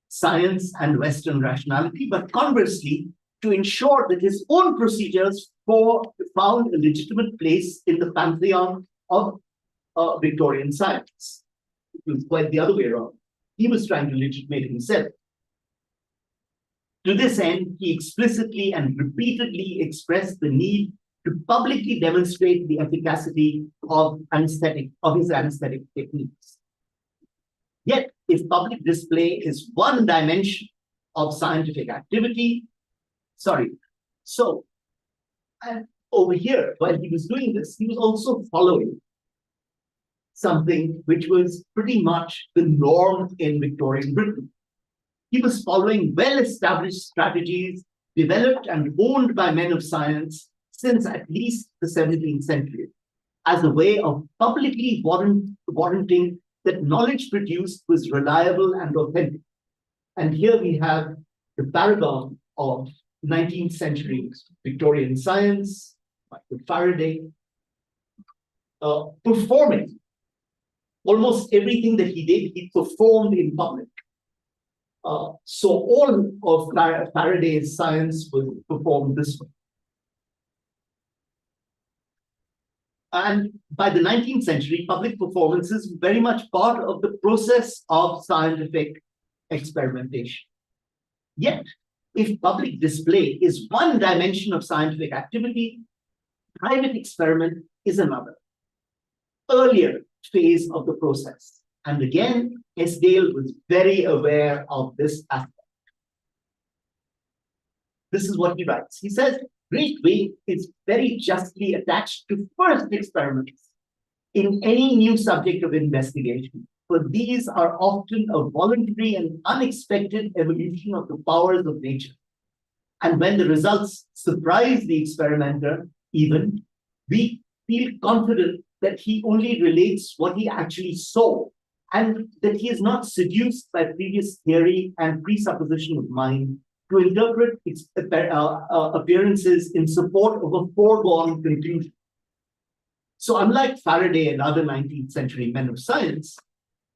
science and Western rationality, but conversely, to ensure that his own procedures found a legitimate place in the pantheon of Victorian science. It was quite the other way around. He was trying to legitimate himself. To this end, he explicitly and repeatedly expressed the need to publicly demonstrate the efficacy of his anesthetic techniques. Yet, if public display is one dimension of scientific activity, and over here, while he was doing this, he was also following something which was pretty much the norm in Victorian Britain. He was following well-established strategies developed and owned by men of science since at least the 17th century, as a way of publicly warranting that knowledge produced was reliable and authentic. And here we have the paragon of 19th century Victorian science, Michael Faraday, performing almost everything that he did, he performed in public. So all of Faraday's science was performed this way. And by the 19th century, public performances were very much part of the process of scientific experimentation. Yet, if public display is one dimension of scientific activity, private experiment is another, earlier phase of the process. And again, Esdale was very aware of this aspect. This is what he writes. He says, great weight is very justly attached to first experiments in any new subject of investigation, for these are often a voluntary and unexpected evolution of the powers of nature. And when the results surprise the experimenter, even, we feel confident that he only relates what he actually saw, and that he is not seduced by previous theory and presupposition of mind to interpret appearances in support of a foregone conclusion. So unlike Faraday and other 19th century men of science,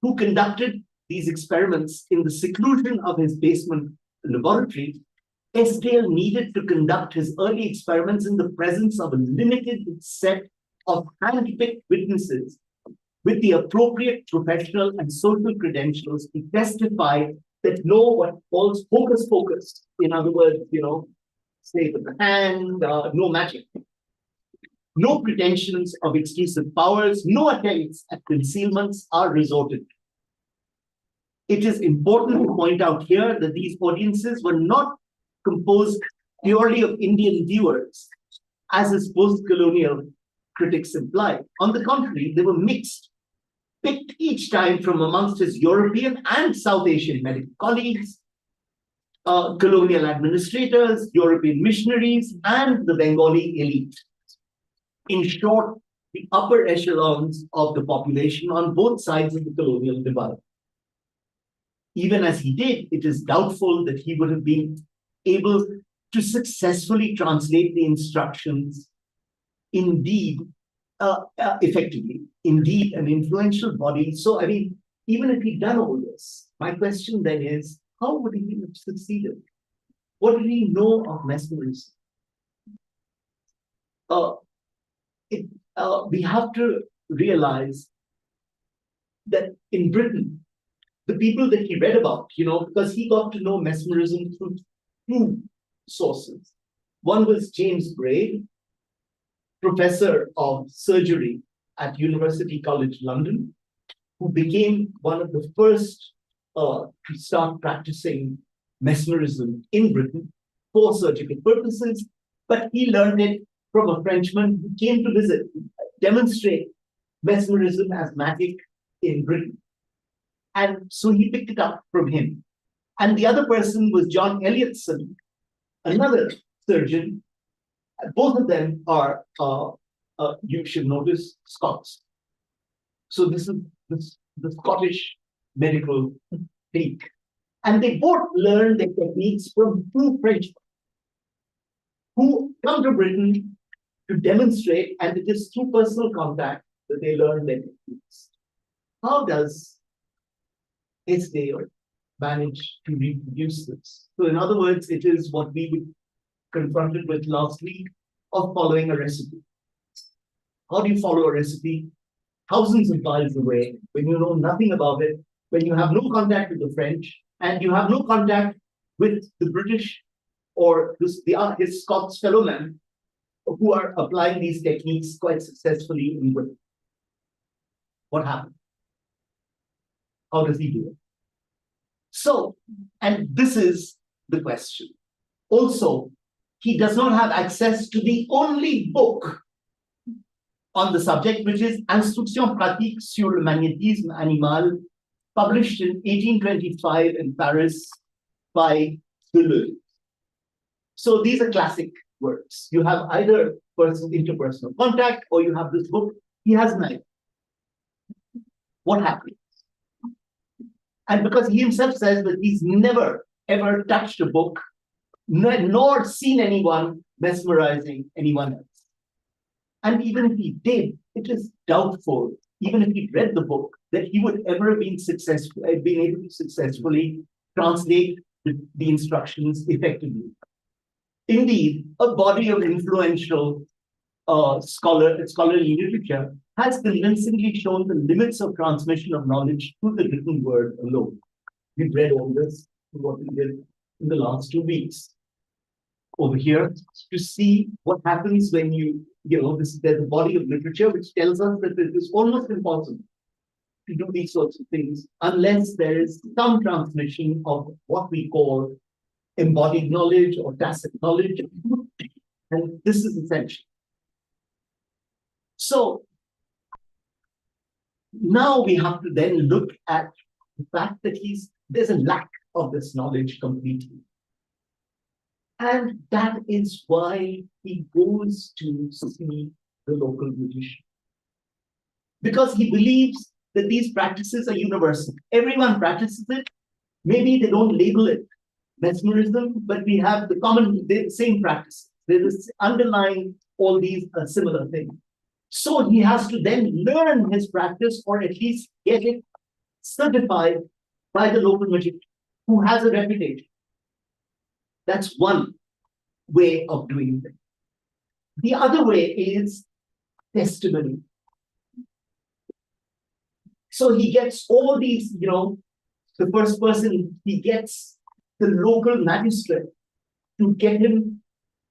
who conducted these experiments in the seclusion of his basement laboratory, Esdale needed to conduct his early experiments in the presence of a limited set of hand-picked witnesses with the appropriate professional and social credentials to testify that no what calls hocus pocus, in other words, say with the hand, no magic, no pretensions of exclusive powers, no attempts at concealments are resorted to. It is important to point out here that these audiences were not composed purely of Indian viewers, as his post-colonial critics imply. On the contrary, they were mixed, picked each time from amongst his European and South Asian medical colleagues, colonial administrators, European missionaries, and the Bengali elite. In short, the upper echelons of the population on both sides of the colonial divide. Even as he did, it is doubtful that he would have been able to successfully translate the instructions, indeed, effectively, indeed, an influential body. So, I mean, even if he'd done all this, my question then is, how would he have succeeded? What did he know of mesmerism? We have to realize that in Britain, the people that he read about, because he got to know mesmerism through two sources. One was James Braid, professor of surgery at University College London, who became one of the first to start practicing mesmerism in Britain for surgical purposes, but he learned it from a Frenchman who came to visit, demonstrate mesmerism as magic in Britain. And so he picked it up from him. And the other person was John Elliotson, another surgeon. Both of them are you should notice Scots. So this is the Scottish medical clique. And they both learn their techniques from two Frenchmen who come to Britain to demonstrate, and it is through personal contact that they learn their techniques. How does SDA manage to reproduce this? So in other words, it is what we were confronted with last week of following a recipe. How do you follow a recipe thousands of miles away when you know nothing about it, when you have no contact with the French, and you have no contact with the British or his Scots fellow men who are applying these techniques quite successfully in Britain? What happened? How does he do it? So, and this is the question. Also, he does not have access to the only book on the subject, which is Instructions pratiques sur le magnétisme animal, published in 1825 in Paris by Deleuze. So these are classic works. You have either interpersonal contact or you have this book. He has neither. What happens? And because he himself says that he's never, ever touched a book, nor seen anyone mesmerizing anyone else. And even if he did, it is doubtful, even if he read the book, that he would ever have been able to successfully translate the instructions effectively. Indeed, a body of influential scholarly literature has convincingly shown the limits of transmission of knowledge through the written word alone. We've read all this, what we did in the last 2 weeks. Over here, to see what happens when there's a body of literature which tells us that it is almost impossible to do these sorts of things unless there is some transmission of what we call embodied knowledge or tacit knowledge. And this is essential. So now we have to then look at the fact that there's a lack of this knowledge completely. And that is why he goes to see the local magician. Because he believes that these practices are universal. Everyone practices it. Maybe they don't label it mesmerism, but we have the same practice. There is underlying all these similar things. So he has to then learn his practice, or at least get it certified by the local magician who has a reputation. That's one way of doing things. The other way is testimony. So he gets all these, the first person, he gets the local magistrate to get him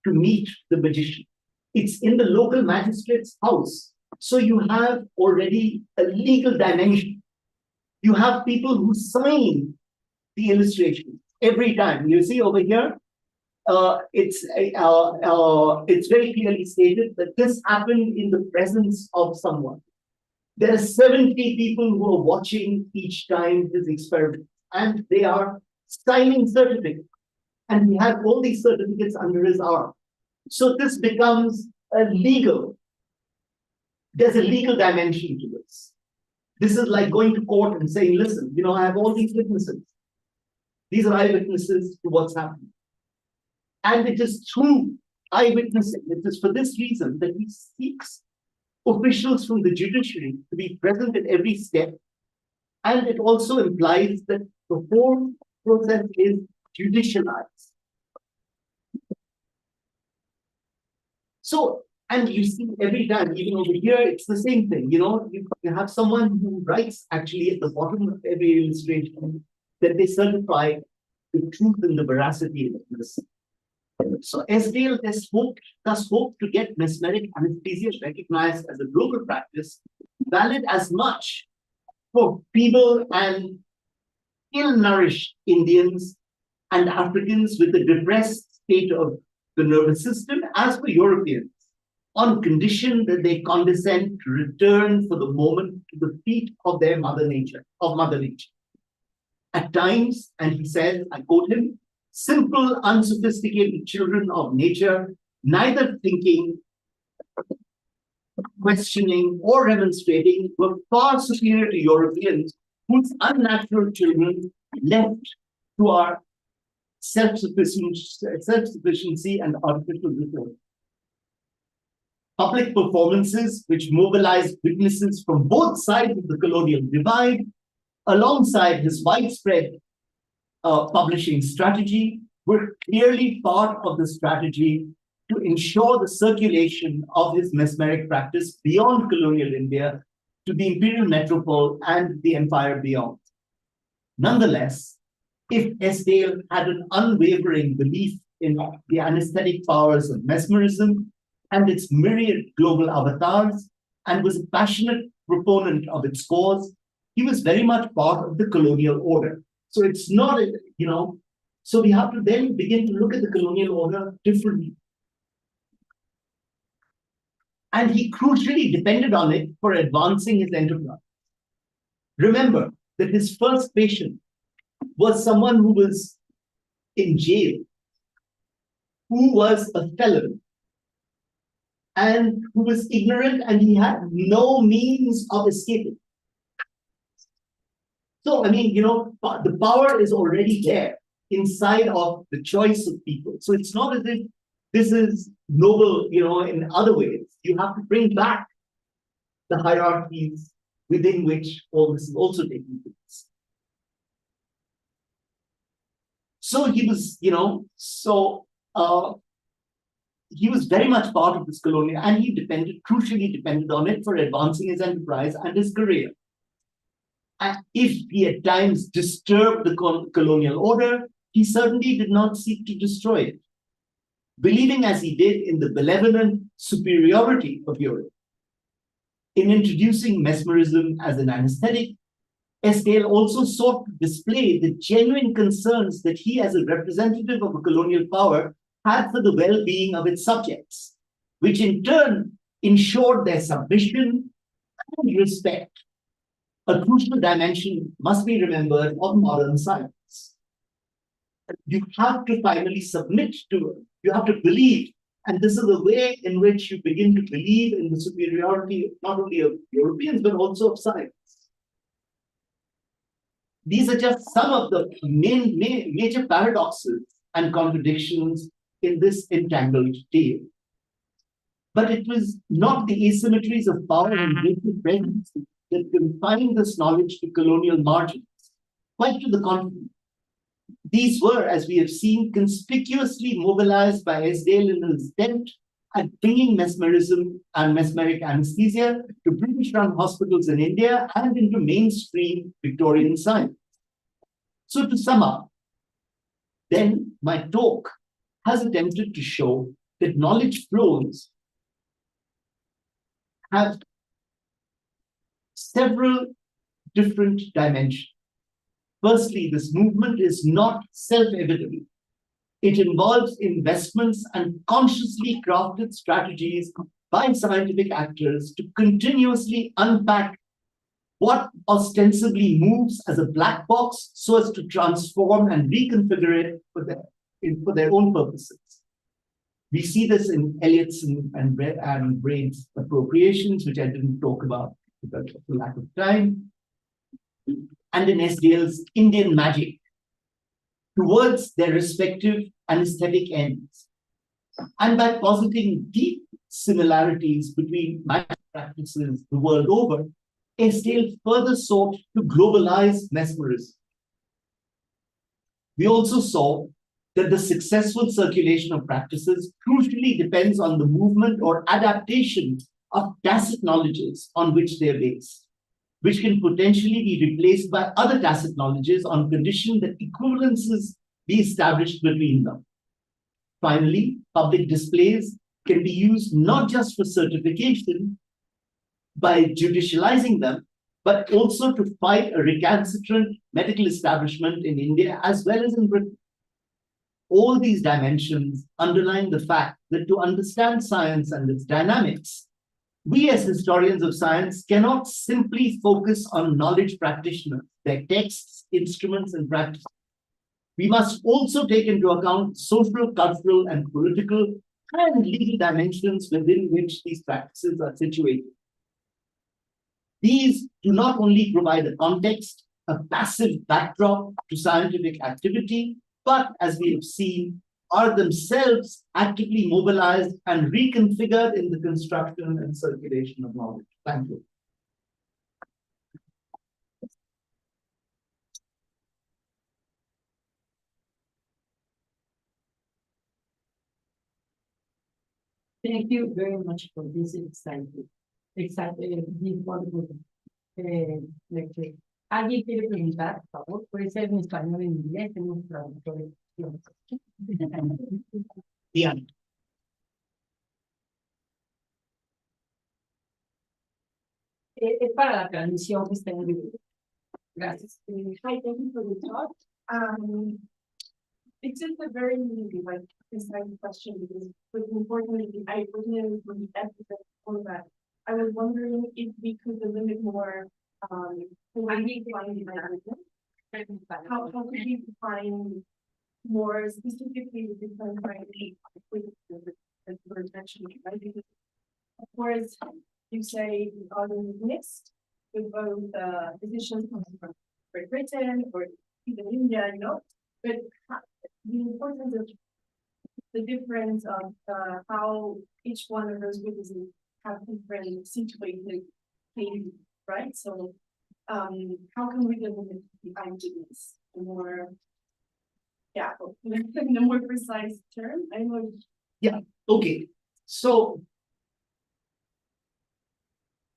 to meet the magician. It's in the local magistrate's house. So you have already a legal dimension. You have people who sign the illustration every time. You see over here, it's very clearly stated that this happened in the presence of someone. There are 70 people who are watching each time this experiment, and they are signing certificates. And we have all these certificates under his arm. So this becomes there's a legal dimension to this. This is like going to court and saying, listen, I have all these witnesses. These are eyewitnesses to what's happening. And it is through eyewitnessing, it is for this reason that he seeks officials from the judiciary to be present at every step. And it also implies that the whole process is judicialized. So, and you see every time, even over here, it's the same thing. You have someone who writes actually at the bottom of every illustration that they certify the truth and the veracity of this. So SDL thus hoped to get mesmeric anesthesia recognized as a global practice, valid as much for feeble and ill-nourished Indians and Africans with a depressed state of the nervous system as for Europeans, on condition that they condescend to return for the moment to the feet of their Mother Nature. At times, and he says, I quote him, simple, unsophisticated children of nature, neither thinking questioning, or remonstrating were far superior to Europeans whose unnatural children left to our self-sufficiency and artificial resources. Public performances, which mobilized witnesses from both sides of the colonial divide, alongside his widespread publishing strategy, were clearly part of the strategy to ensure the circulation of his mesmeric practice beyond colonial India to the imperial metropole and the empire beyond. Nonetheless, if Esdale had an unwavering belief in the anesthetic powers of mesmerism and its myriad global avatars, and was a passionate proponent of its cause, he was very much part of the colonial order. So it's not, so we have to then begin to look at the colonial order differently. And he crucially depended on it for advancing his enterprise. Remember that his first patient was someone who was in jail, who was a felon, and who was ignorant, and he had no means of escaping. So, the power is already there inside of the choice of people. So it's not as if this is noble, in other ways. You have to bring back the hierarchies within which all this is also taking place. So he was, he was very much part of this colonial, and he crucially depended on it for advancing his enterprise and his career. And if he at times disturbed the colonial order, he certainly did not seek to destroy it. Believing as he did in the benevolent superiority of Europe, in introducing mesmerism as an anesthetic, Esdale also sought to display the genuine concerns that he, as a representative of a colonial power, had for the well-being of its subjects, which in turn ensured their submission and respect. A crucial dimension must be remembered of modern science. You have to finally submit to it. You have to believe. And this is the way in which you begin to believe in the superiority not only of Europeans, but also of science. These are just some of the major paradoxes and contradictions in this entangled tale. But it was not the asymmetries of power and relative presence that confined this knowledge to colonial margins. Quite to the contrary. These were, as we have seen, conspicuously mobilized by Esdale in his attempt at bringing mesmerism and mesmeric anesthesia to British-run hospitals in India and into mainstream Victorian science. So to sum up, then my talk has attempted to show that knowledge flows have several different dimensions. Firstly, this movement is not self-evident. It involves investments and consciously crafted strategies by scientific actors to continuously unpack what ostensibly moves as a black box so as to transform and reconfigure it for their own purposes. We see this in Eliot's and Braid's appropriations, which I didn't talk about because of the lack of time, and in Esdale's Indian magic towards their respective anesthetic ends. And by positing deep similarities between magic practices the world over, Esdale further sought to globalize mesmerism. We also saw that the successful circulation of practices crucially depends on the movement or adaptation of tacit knowledges on which they are based, which can potentially be replaced by other tacit knowledges on condition that equivalences be established between them. Finally, public displays can be used not just for certification by judicializing them, but also to fight a recalcitrant medical establishment in India as well as in Britain. All these dimensions underline the fact that to understand science and its dynamics, we as historians of science cannot simply focus on knowledge practitioners, their texts, instruments, and practices. We must also take into account social, cultural, and political and legal dimensions within which these practices are situated. These do not only provide a context, a passive backdrop to scientific activity, but as we have seen, are themselves actively mobilized and reconfigured in the construction and circulation of knowledge. Thank you. Thank you very much for this wonderful lecture. ¿Alguien quiere preguntar, por favor? Puede ser en español o en inglés, tenemos traductores. Yeah. Es para la transmisión que está en vivo. Gracias. Hi, thank you for the talk. It's just a very like precise question because unfortunately I wasn't really emphasis on that. I was wondering if we could limit more how could we define more specifically the different kind of protection, right? Because of course you say the audience is mixed with both physicians coming from Great Britain or even India, you know, but the importance of the difference of how each one of those groups have different situated cases, right? So how can we develop the ideas more, yeah, in a more precise term? I know. Yeah, okay. So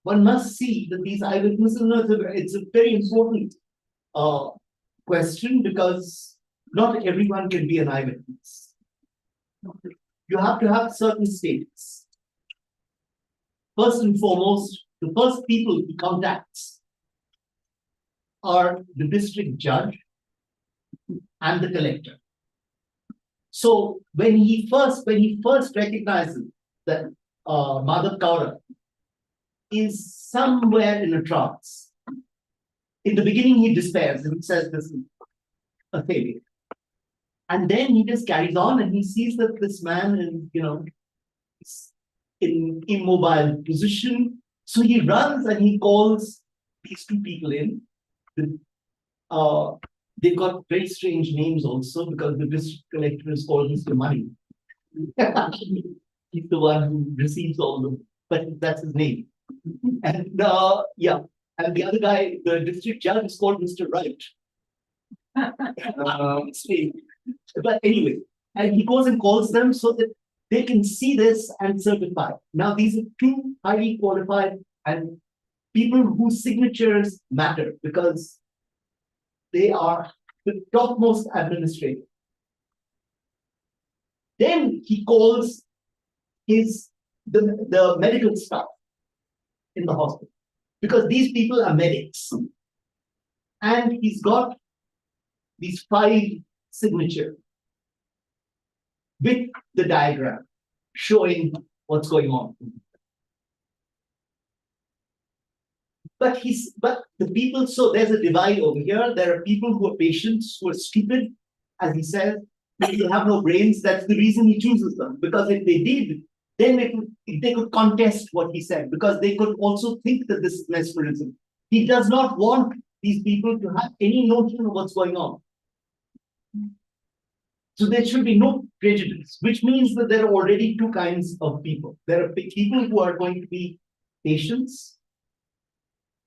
one must see that these eyewitnesses, it's a very important question because not everyone can be an eyewitness. You have to have certain status. First and foremost, the first people he contacts are the district judge and the collector. So when he first recognizes that Madhav Kaura is somewhere in a trance, in the beginning he despairs and he says this is a failure. And then he just carries on and he sees that this man is in immobile position. So he runs and he calls these two people in. They've got very strange names also because the district collector is called Mr. Money. He's the one who receives all of them, but that's his name. And yeah, and the other guy, the district judge, is called Mr. Right. But anyway, and he goes and calls them so that they can see this and certify. Now, these are two highly qualified and people whose signatures matter because they are the topmost administrator. Then he calls the medical staff in the hospital because these people are medics. And he's got these 5 signatures with the diagram showing what's going on. But the people, so there's a divide over here. There are people who are patients who are stupid, as he says, they have no brains. That's the reason he chooses them. Because if they did, then they could contest what he said, because they could also think that this is mesmerism. He does not want these people to have any notion of what's going on. So there should be no prejudice, which means that there are already 2 kinds of people. There are people who are going to be patients,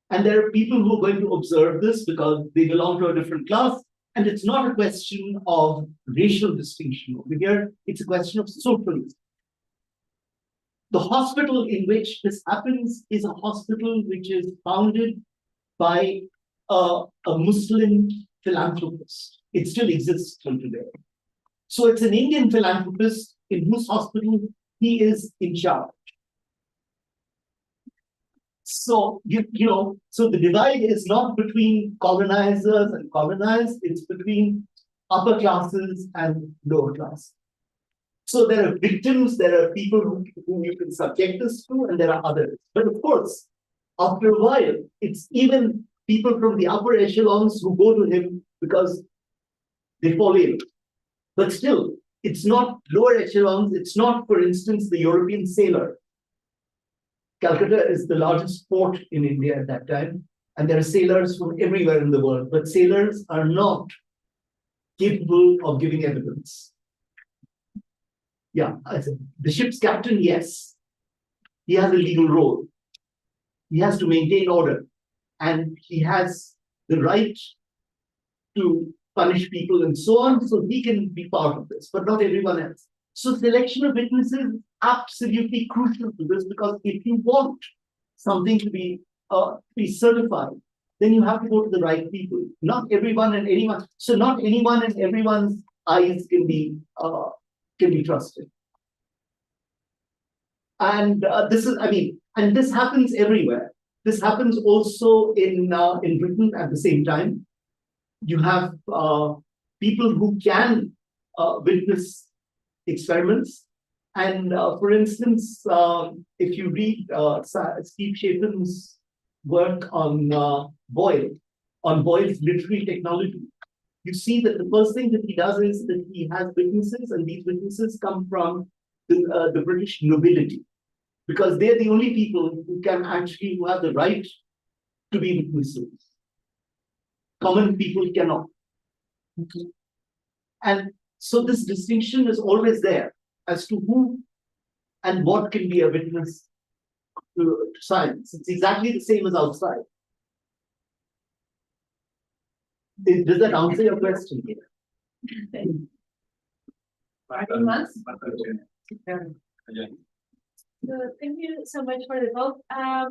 and there are people who are going to observe this because they belong to a different class. And it's not a question of racial distinction over here, it's a question of social. The hospital in which this happens is a hospital which is founded by a Muslim philanthropist. It still exists till today. So it's an Indian philanthropist in whose hospital he is in charge. So, so the divide is not between colonizers and colonized, it's between upper classes and lower class. So there are victims, there are people who you can subject this to, and there are others. But of course, after a while, it's even people from the upper echelons who go to him because they fall in. But still, It's not lower echelons. It's not, for instance, the European sailor. Calcutta is the largest port in India at that time, and there are sailors from everywhere in the world, but sailors are not capable of giving evidence. Yeah, the ship's captain, yes, he has a legal role. He has to maintain order, and he has the right to punish people and so on, so he can be part of this, but not everyone else. So selection of witnesses is absolutely crucial to this, because if you want something to be certified, then you have to go to the right people. Not everyone and anyone. So not anyone and everyone's eyes can be trusted. And this is, I mean, and this happens everywhere. This happens also in Britain at the same time. You have people who can witness experiments. And for instance, if you read Steve Chapin's work on Boyle's literary technology, you see that the first thing that he does is that he has witnesses, and these witnesses come from the British nobility, because they're the only people who have the right to be witnesses. Common people cannot. And so this distinction is always there as to who and what can be a witness to science. It's exactly the same as outside. Does that answer your question? So thank you so much for the talk. I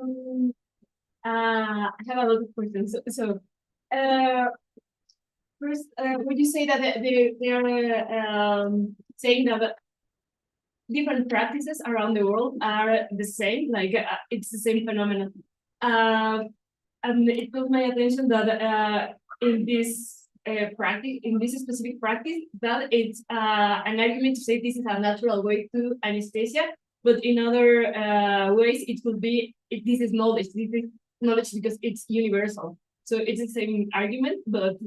have a lot of questions. First, would you say that they are saying that different practices around the world are the same, like it's the same phenomenon? And it caught my attention that in this practice, in this specific practice, that it's an argument to say this is a natural way to anesthesia, but in other ways it could be this is knowledge. This is knowledge because it's universal. So it's the same argument, but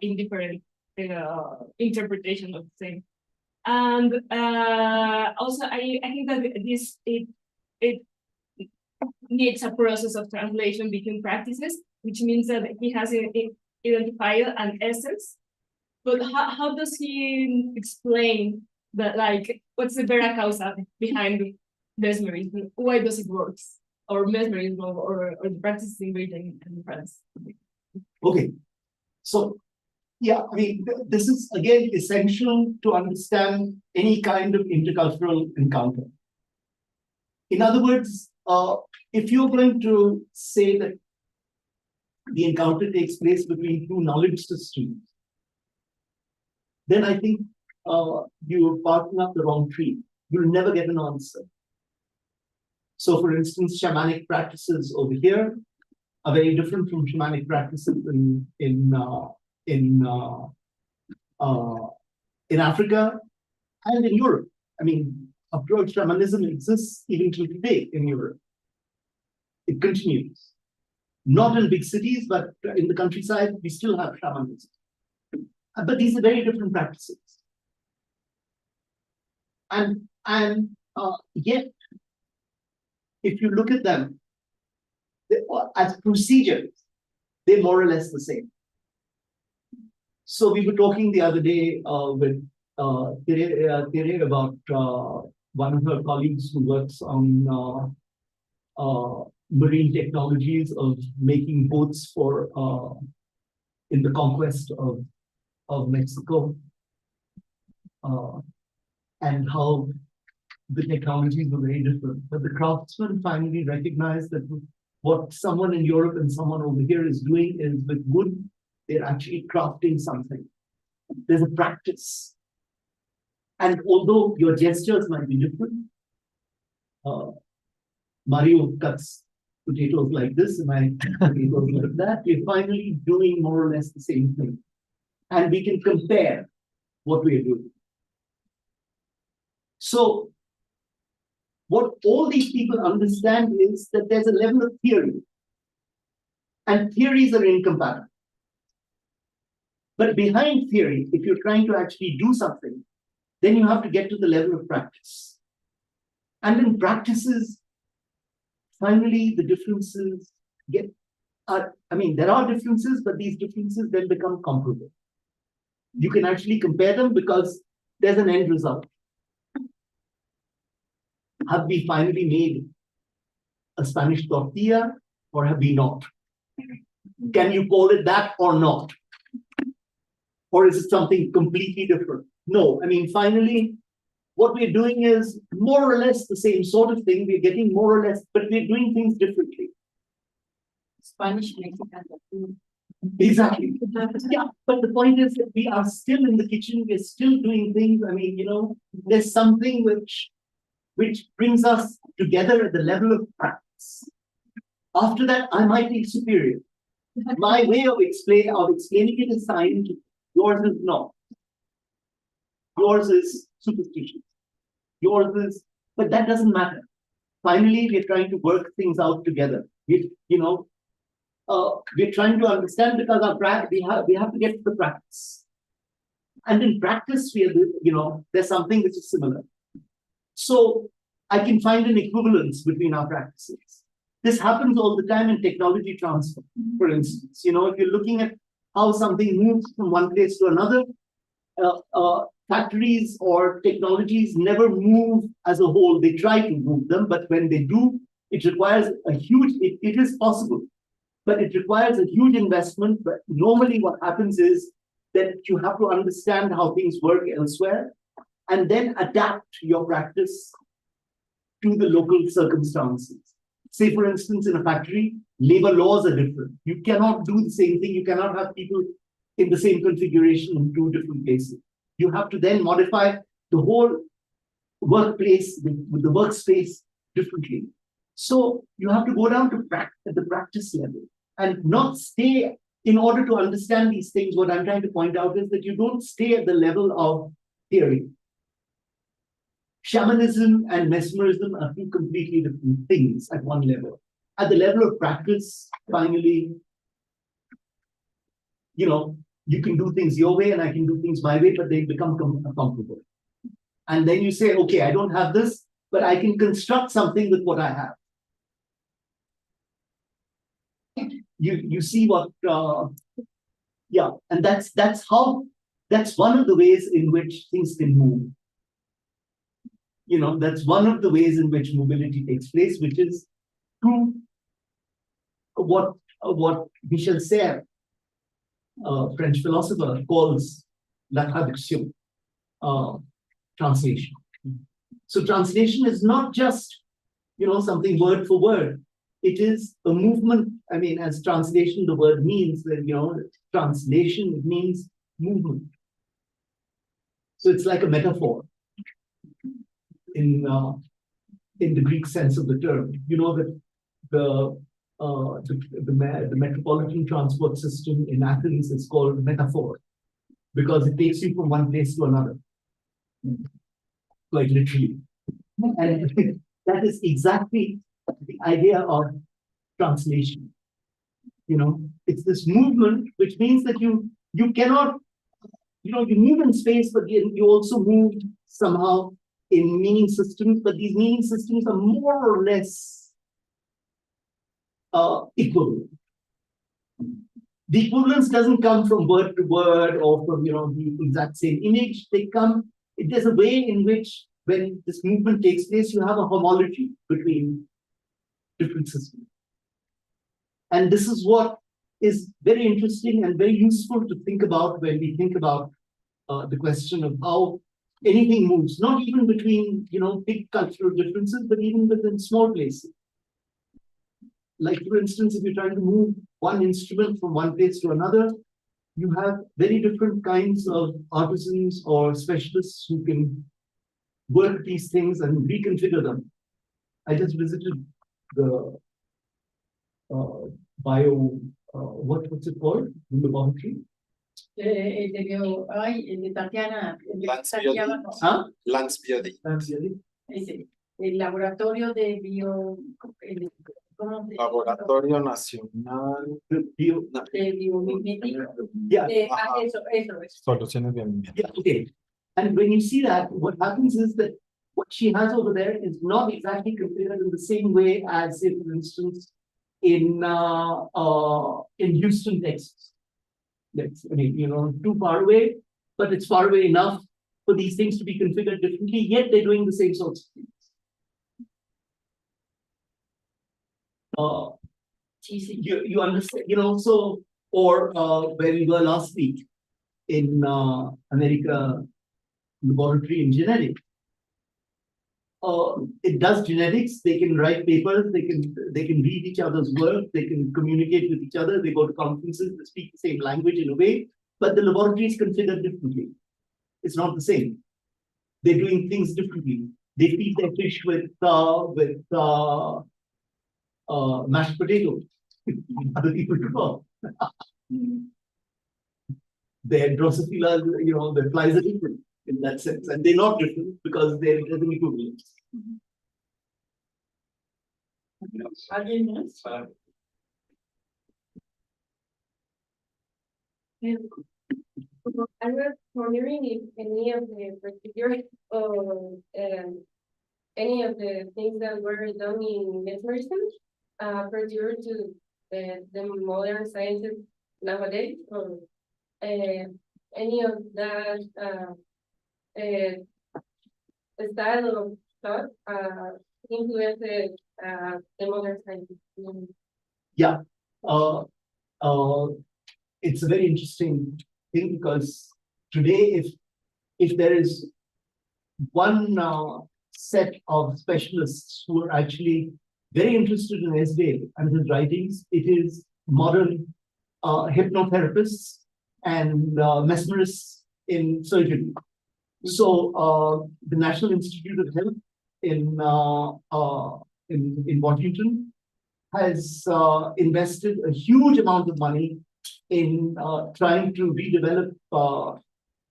in different interpretation of the same. And also, I think that it needs a process of translation between practices, which means that he has identified an essence. But how does he explain that? Like, what's the vera causa behind mesmerism? Why does it work? Or mesmerism, or the practices in Britain and France? Okay, so yeah, I mean, this is again essential to understand any kind of intercultural encounter. In other words, if you're going to say that the encounter takes place between two knowledge systems, then I think you're barking up the wrong tree. You'll never get an answer. So, for instance, shamanic practices over here are very different from shamanic practices in Africa and in Europe. I mean, approach shamanism exists even till today in Europe. It continues. Not in big cities, but in the countryside, we still have shamanism. But these are very different practices. And yet, if you look at them as procedures, they're more or less the same. So we were talking the other day with Tere about one of her colleagues who works on marine technologies of making boats for in the conquest of Mexico, and how the technologies were very different. But the craftsmen finally recognized that what someone in Europe and someone over here is doing is with wood, they're actually crafting something. There's a practice. And although your gestures might be different, Mario cuts potatoes like this, and I potatoes like that. We're finally doing more or less the same thing. And we can compare what we're doing. So, what all these people understand is that there's a level of theory, and theories are incompatible. But behind theory, if you're trying to actually do something, then you have to get to the level of practice. And in practices, finally, the differences there are differences, but these differences then become comparable. You can actually compare them because there's an end result. Have we finally made a Spanish tortilla or have we not? Can you call it that or not? Or is it something completely different? No, finally, what we're doing is more or less the same sort of thing. We're getting more or less, but we're doing things differently. Spanish, Mexican. Exactly. Yeah, but the point is that we are still in the kitchen. We're still doing things. There's something which brings us together at the level of practice. After that, I might be superior. My way of explaining it is scientific. Yours is not. Yours is superstitious. Yours is, but that doesn't matter. Finally, we're trying to work things out together. We're trying to understand because we have to get to the practice. And in practice, there's something which is similar. So I can find an equivalence between our practices. This happens all the time in technology transfer, for instance. If you're looking at how something moves from one place to another, factories or technologies never move as a whole. They try to move them, but when they do, it requires it is possible, but it requires a huge investment. But normally what happens is that you have to understand how things work elsewhere and then adapt your practice to the local circumstances. Say, for instance, in a factory, labor laws are different. You cannot do the same thing. You cannot have people in the same configuration in two different places. You have to then modify the whole workplace, with the workspace differently. So you have to go down to at the practice level and not stay. In order to understand these things, what I'm trying to point out is that you don't stay at the level of theory. Shamanism and mesmerism are two completely different things at one level. At the level of practice, finally, you can do things your way and I can do things my way, but they become comparable. And then you say, okay, I don't have this, but I can construct something with what I have. You see what, and that's one of the ways in which things can move. That's one of the ways in which mobility takes place, which is through what Michel Serres, a French philosopher, calls la traduction, translation. So translation is not just, something word for word. It is a movement. As translation, the word means that, translation, it means movement. So it's like a metaphor in the Greek sense of the term. That the metropolitan transport system in Athens is called metaphor because it takes you from one place to another, quite literally. And that is exactly the idea of translation. It's this movement, which means that you cannot, you move in space, but you also move somehow in meaning systems, but these meaning systems are more or less equivalent. The equivalence doesn't come from word to word or from the exact same image. There's a way in which when this movement takes place, you have a homology between different systems. And this is what is very interesting and very useful to think about when we think about the question of how anything moves, not even between big cultural differences, but even within small places. Like, for instance, if you're trying to move one instrument from one place to another, you have very different kinds of artisans or specialists who can work these things and reconfigure them. I just visited the what's it called? The laboratory? El laboratorio de bio. Laboratorio Nacional de Biomimética. Yeah. Eso. Soluciones Biomiméticas. Yeah, okay. And when you see that, what happens is that what she has over there is not exactly configured in the same way as, say, for instance, in Houston, Texas. That's, I mean, too far away, but it's far away enough for these things to be configured differently, yet they're doing the same sorts of things. You understand, so, or where we were last week in America laboratory in genetics. It does genetics. They can write papers. They can read each other's work. They can communicate with each other. They go to conferences. They speak the same language in a way, but the laboratory is configured differently. It's not the same. They're doing things differently. They feed their fish with mashed potatoes. Other people do. Their Drosophila, their flies are different in that sense, and they're not different because they're an equivalent. I was wondering if any of the procedures or any of the things that were done in mesmerism pertain to the modern sciences nowadays, or any of that style of thought influenced the modern sciences. Yeah, it's a very interesting thing because today, if there is one set of specialists who are actually very interested in Esdale and his writings, it is modern hypnotherapists and mesmerists in surgery. So the National Institute of Health in Washington has invested a huge amount of money in trying to redevelop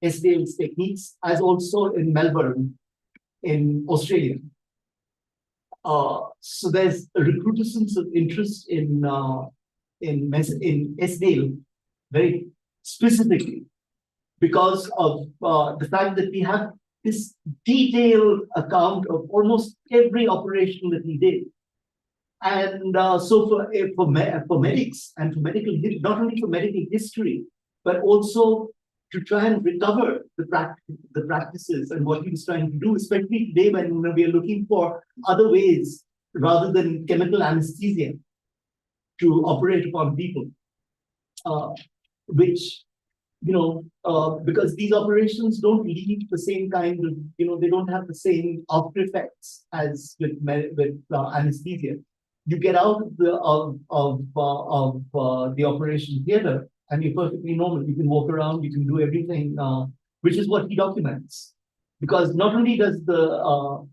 Esdale's techniques, as also in Melbourne, in Australia. So there's a recrudescence of interest in Esdale, very specifically, because of the fact that we have this detailed account of almost every operation that he did. And so for medics and for medical, not only for medical history, but also to try and recover the practices and what he was trying to do, especially today when we are looking for other ways rather than chemical anesthesia to operate upon people, which, because these operations don't leave the same kind of, they don't have the same after effects as with anesthesia. You get out of the operation theater and you're perfectly normal. You can walk around, you can do everything, which is what he documents. Because not only does the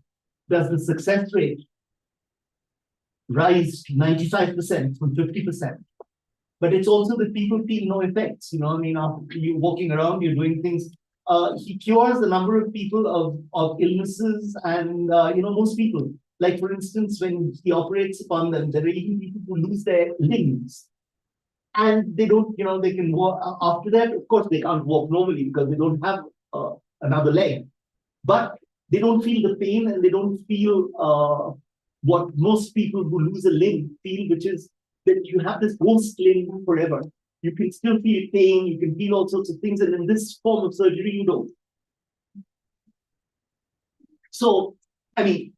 success rate rise to 95% from 50%, but it's also that people feel no effects. After you're walking around, you're doing things. He cures a number of people of illnesses, and most people. Like, for instance, when he operates upon them, there are even people who lose their limbs. And they don't, they can walk. After that, of course, they can't walk normally because they don't have another leg. But they don't feel the pain, and they don't feel what most people who lose a limb feel, which is that you have this ghost limb forever. You can still feel pain, you can feel all sorts of things, and in this form of surgery, you don't. So, I mean,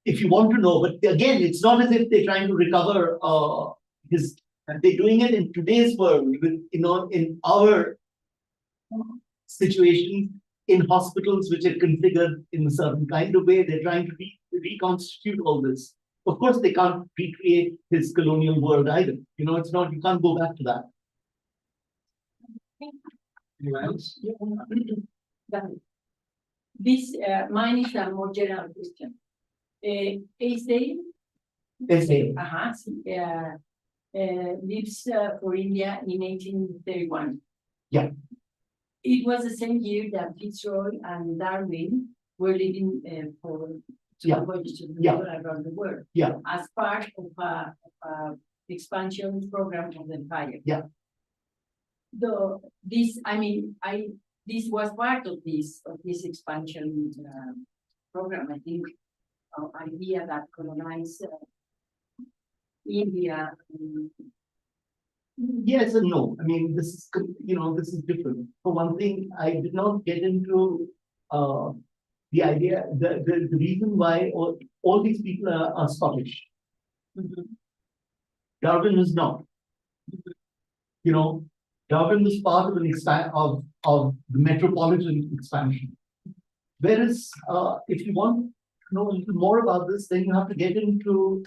if you want to know, but again, it's not as if they're trying to recover his. They're doing it in today's world, in our situation, in hospitals which are configured in a certain kind of way. They're trying to reconstitute all this. Of course, they can't recreate his colonial world either. It's not. You can't go back to that. Anyone else? This mine is a more general question. Esdale leaves for India in 1831. Yeah. It was the same year that Fitzroy and Darwin were leaving for voyage to around the world. Yeah. As part of a expansion program of the empire. Yeah. I this was part of this expansion program. I think idea that colonized India. Yes and no. I mean, this is, this is different. For one thing, I did not get into the idea, the reason why all these people are Scottish. Darwin is not. Darwin was part of of the metropolitan expansion. Whereas, if you want to know a little more about this, then you have to get into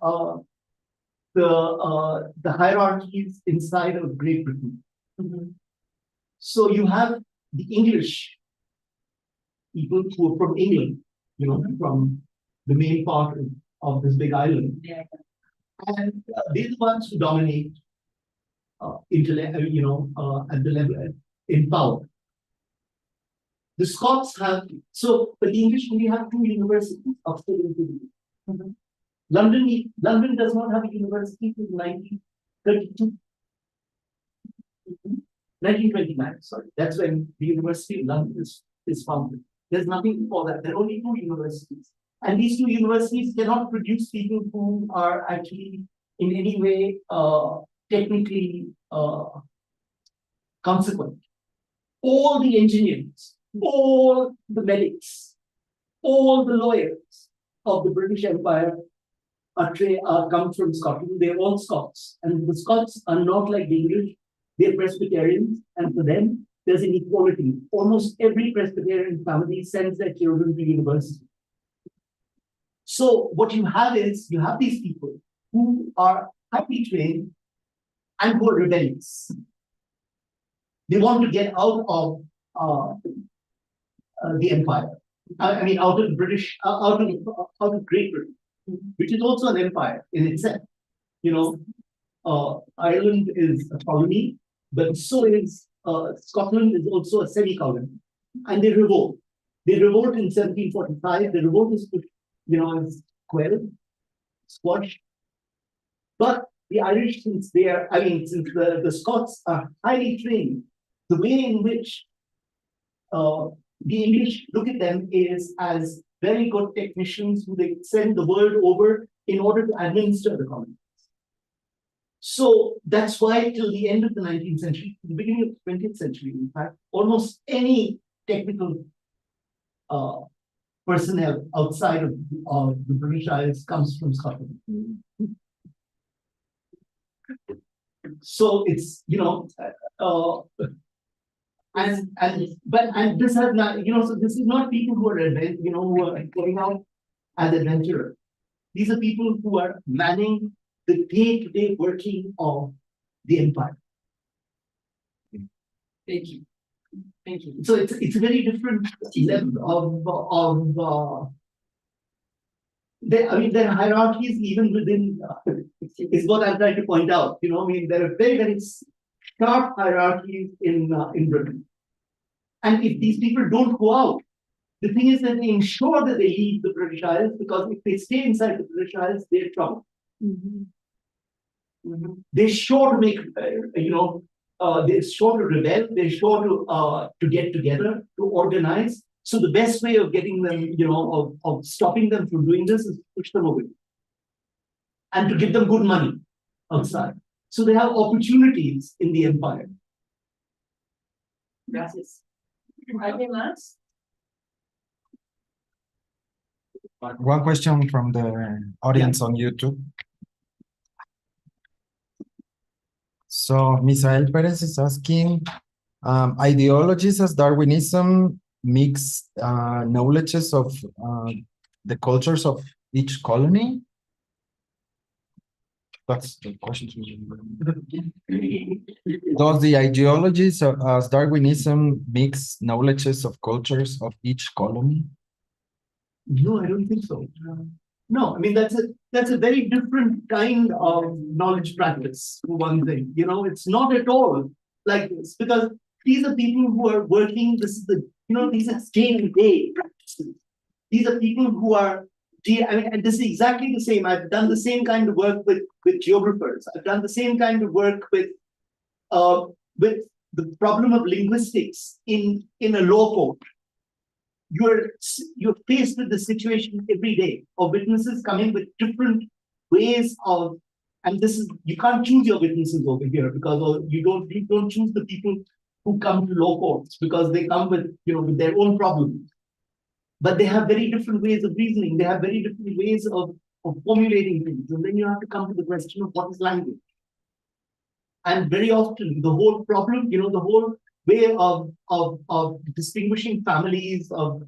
the hierarchies inside of Great Britain. So you have the English people who are from England, from the main part of this big island. Yeah. And they're the ones who dominate at the level in power. The Scots have, but the English only have two universities, Oxford and Cambridge. London does not have a university till 1932. 1929, sorry. That's when the University of London is founded. There's nothing before that. There are only two universities. And these two universities cannot produce people who are actually in any way technically consequent. All the engineers, all the medics, all the lawyers of the British Empire come from Scotland. They're all Scots. And the Scots are not like the English. They're Presbyterians. And for them, there's an equality. Almost every Presbyterian family sends their children to university. So what you have is, you have these people who are highly trained and who are rebellious. They want to get out of the empire. I mean, out of British, out of Great Britain, which is also an empire in itself. Ireland is a colony, but so is Scotland is also a semi-colony, and they revolt. They revolt in 1745. The revolt is is quelled, squashed. But the Irish, since the Scots are highly trained, the way in which the English look at them is as very good technicians who they send the world over in order to administer the colonies. So that's why till the end of the 19th century, the beginning of the 20th century, in fact, almost any technical personnel outside of the British Isles comes from Scotland. So it's and this has not so this is not people who are who are going out as adventurers. These are people who are manning the day-to-day working of the empire. Thank you. Thank you. So it's a very different level of there are hierarchies even within is what I'm trying to point out. There are very, very sharp hierarchies in Britain. And if these people don't go out, the thing is that they ensure that they leave the British Isles, because if they stay inside the British Isles, they're trouble. They're sure to make, they're sure to rebel, they're sure to get together, to organize. So the best way of getting them, of stopping them from doing this is to push them away and to give them good money outside. So they have opportunities in the empire. Gracias. ¿Alguien más? One question from the audience on YouTube. So Misael Perez is asking, ideologies as Darwinism mix knowledges of the cultures of each colony? That's the question. Does the ideologies as Darwinism mix knowledges of cultures of each colony? No, I don't think so. No, I mean that's a very different kind of knowledge practice, for one thing. It's not at all like this, because these are people who are working. This is these are day-to-day practices. These are people who are, and this is exactly the same. I've done the same kind of work with geographers. I've done the same kind of work with the problem of linguistics in a law court. You're faced with the situation every day of witnesses coming with different ways of, and this is, you can't choose your witnesses over here because you don't choose the people who come to law courts because they come with, with their own problems. But they have very different ways of reasoning. They have very different ways of formulating things. And then you have to come to the question of what is language. And very often the whole problem, the whole way of distinguishing families of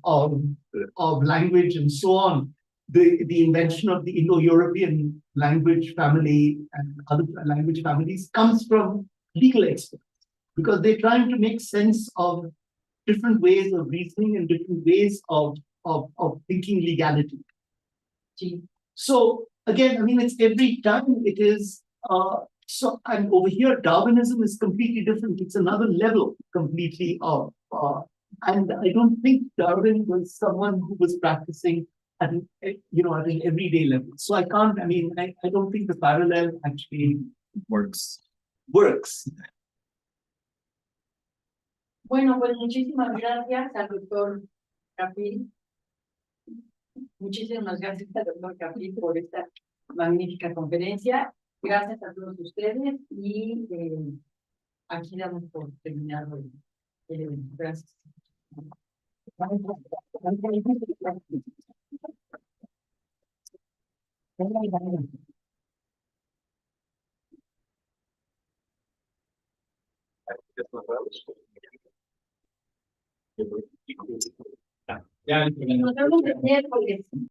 language and so on, the invention of the Indo-European language family and other language families comes from legal experts, because they're trying to make sense of different ways of reasoning and different ways of thinking legality. So again, I mean, it's every time it is, and over here, Darwinism is completely different. It's another level completely of, and I don't think Darwin was someone who was practicing at an, at an everyday level. So I can't, I don't think the parallel actually works. Bueno, pues muchísimas gracias al doctor Kapil. Muchísimas gracias al doctor Kapil por esta magnífica conferencia. Gracias a todos ustedes y aquí damos por terminado el evento. Gracias. Nos vemos el miércoles.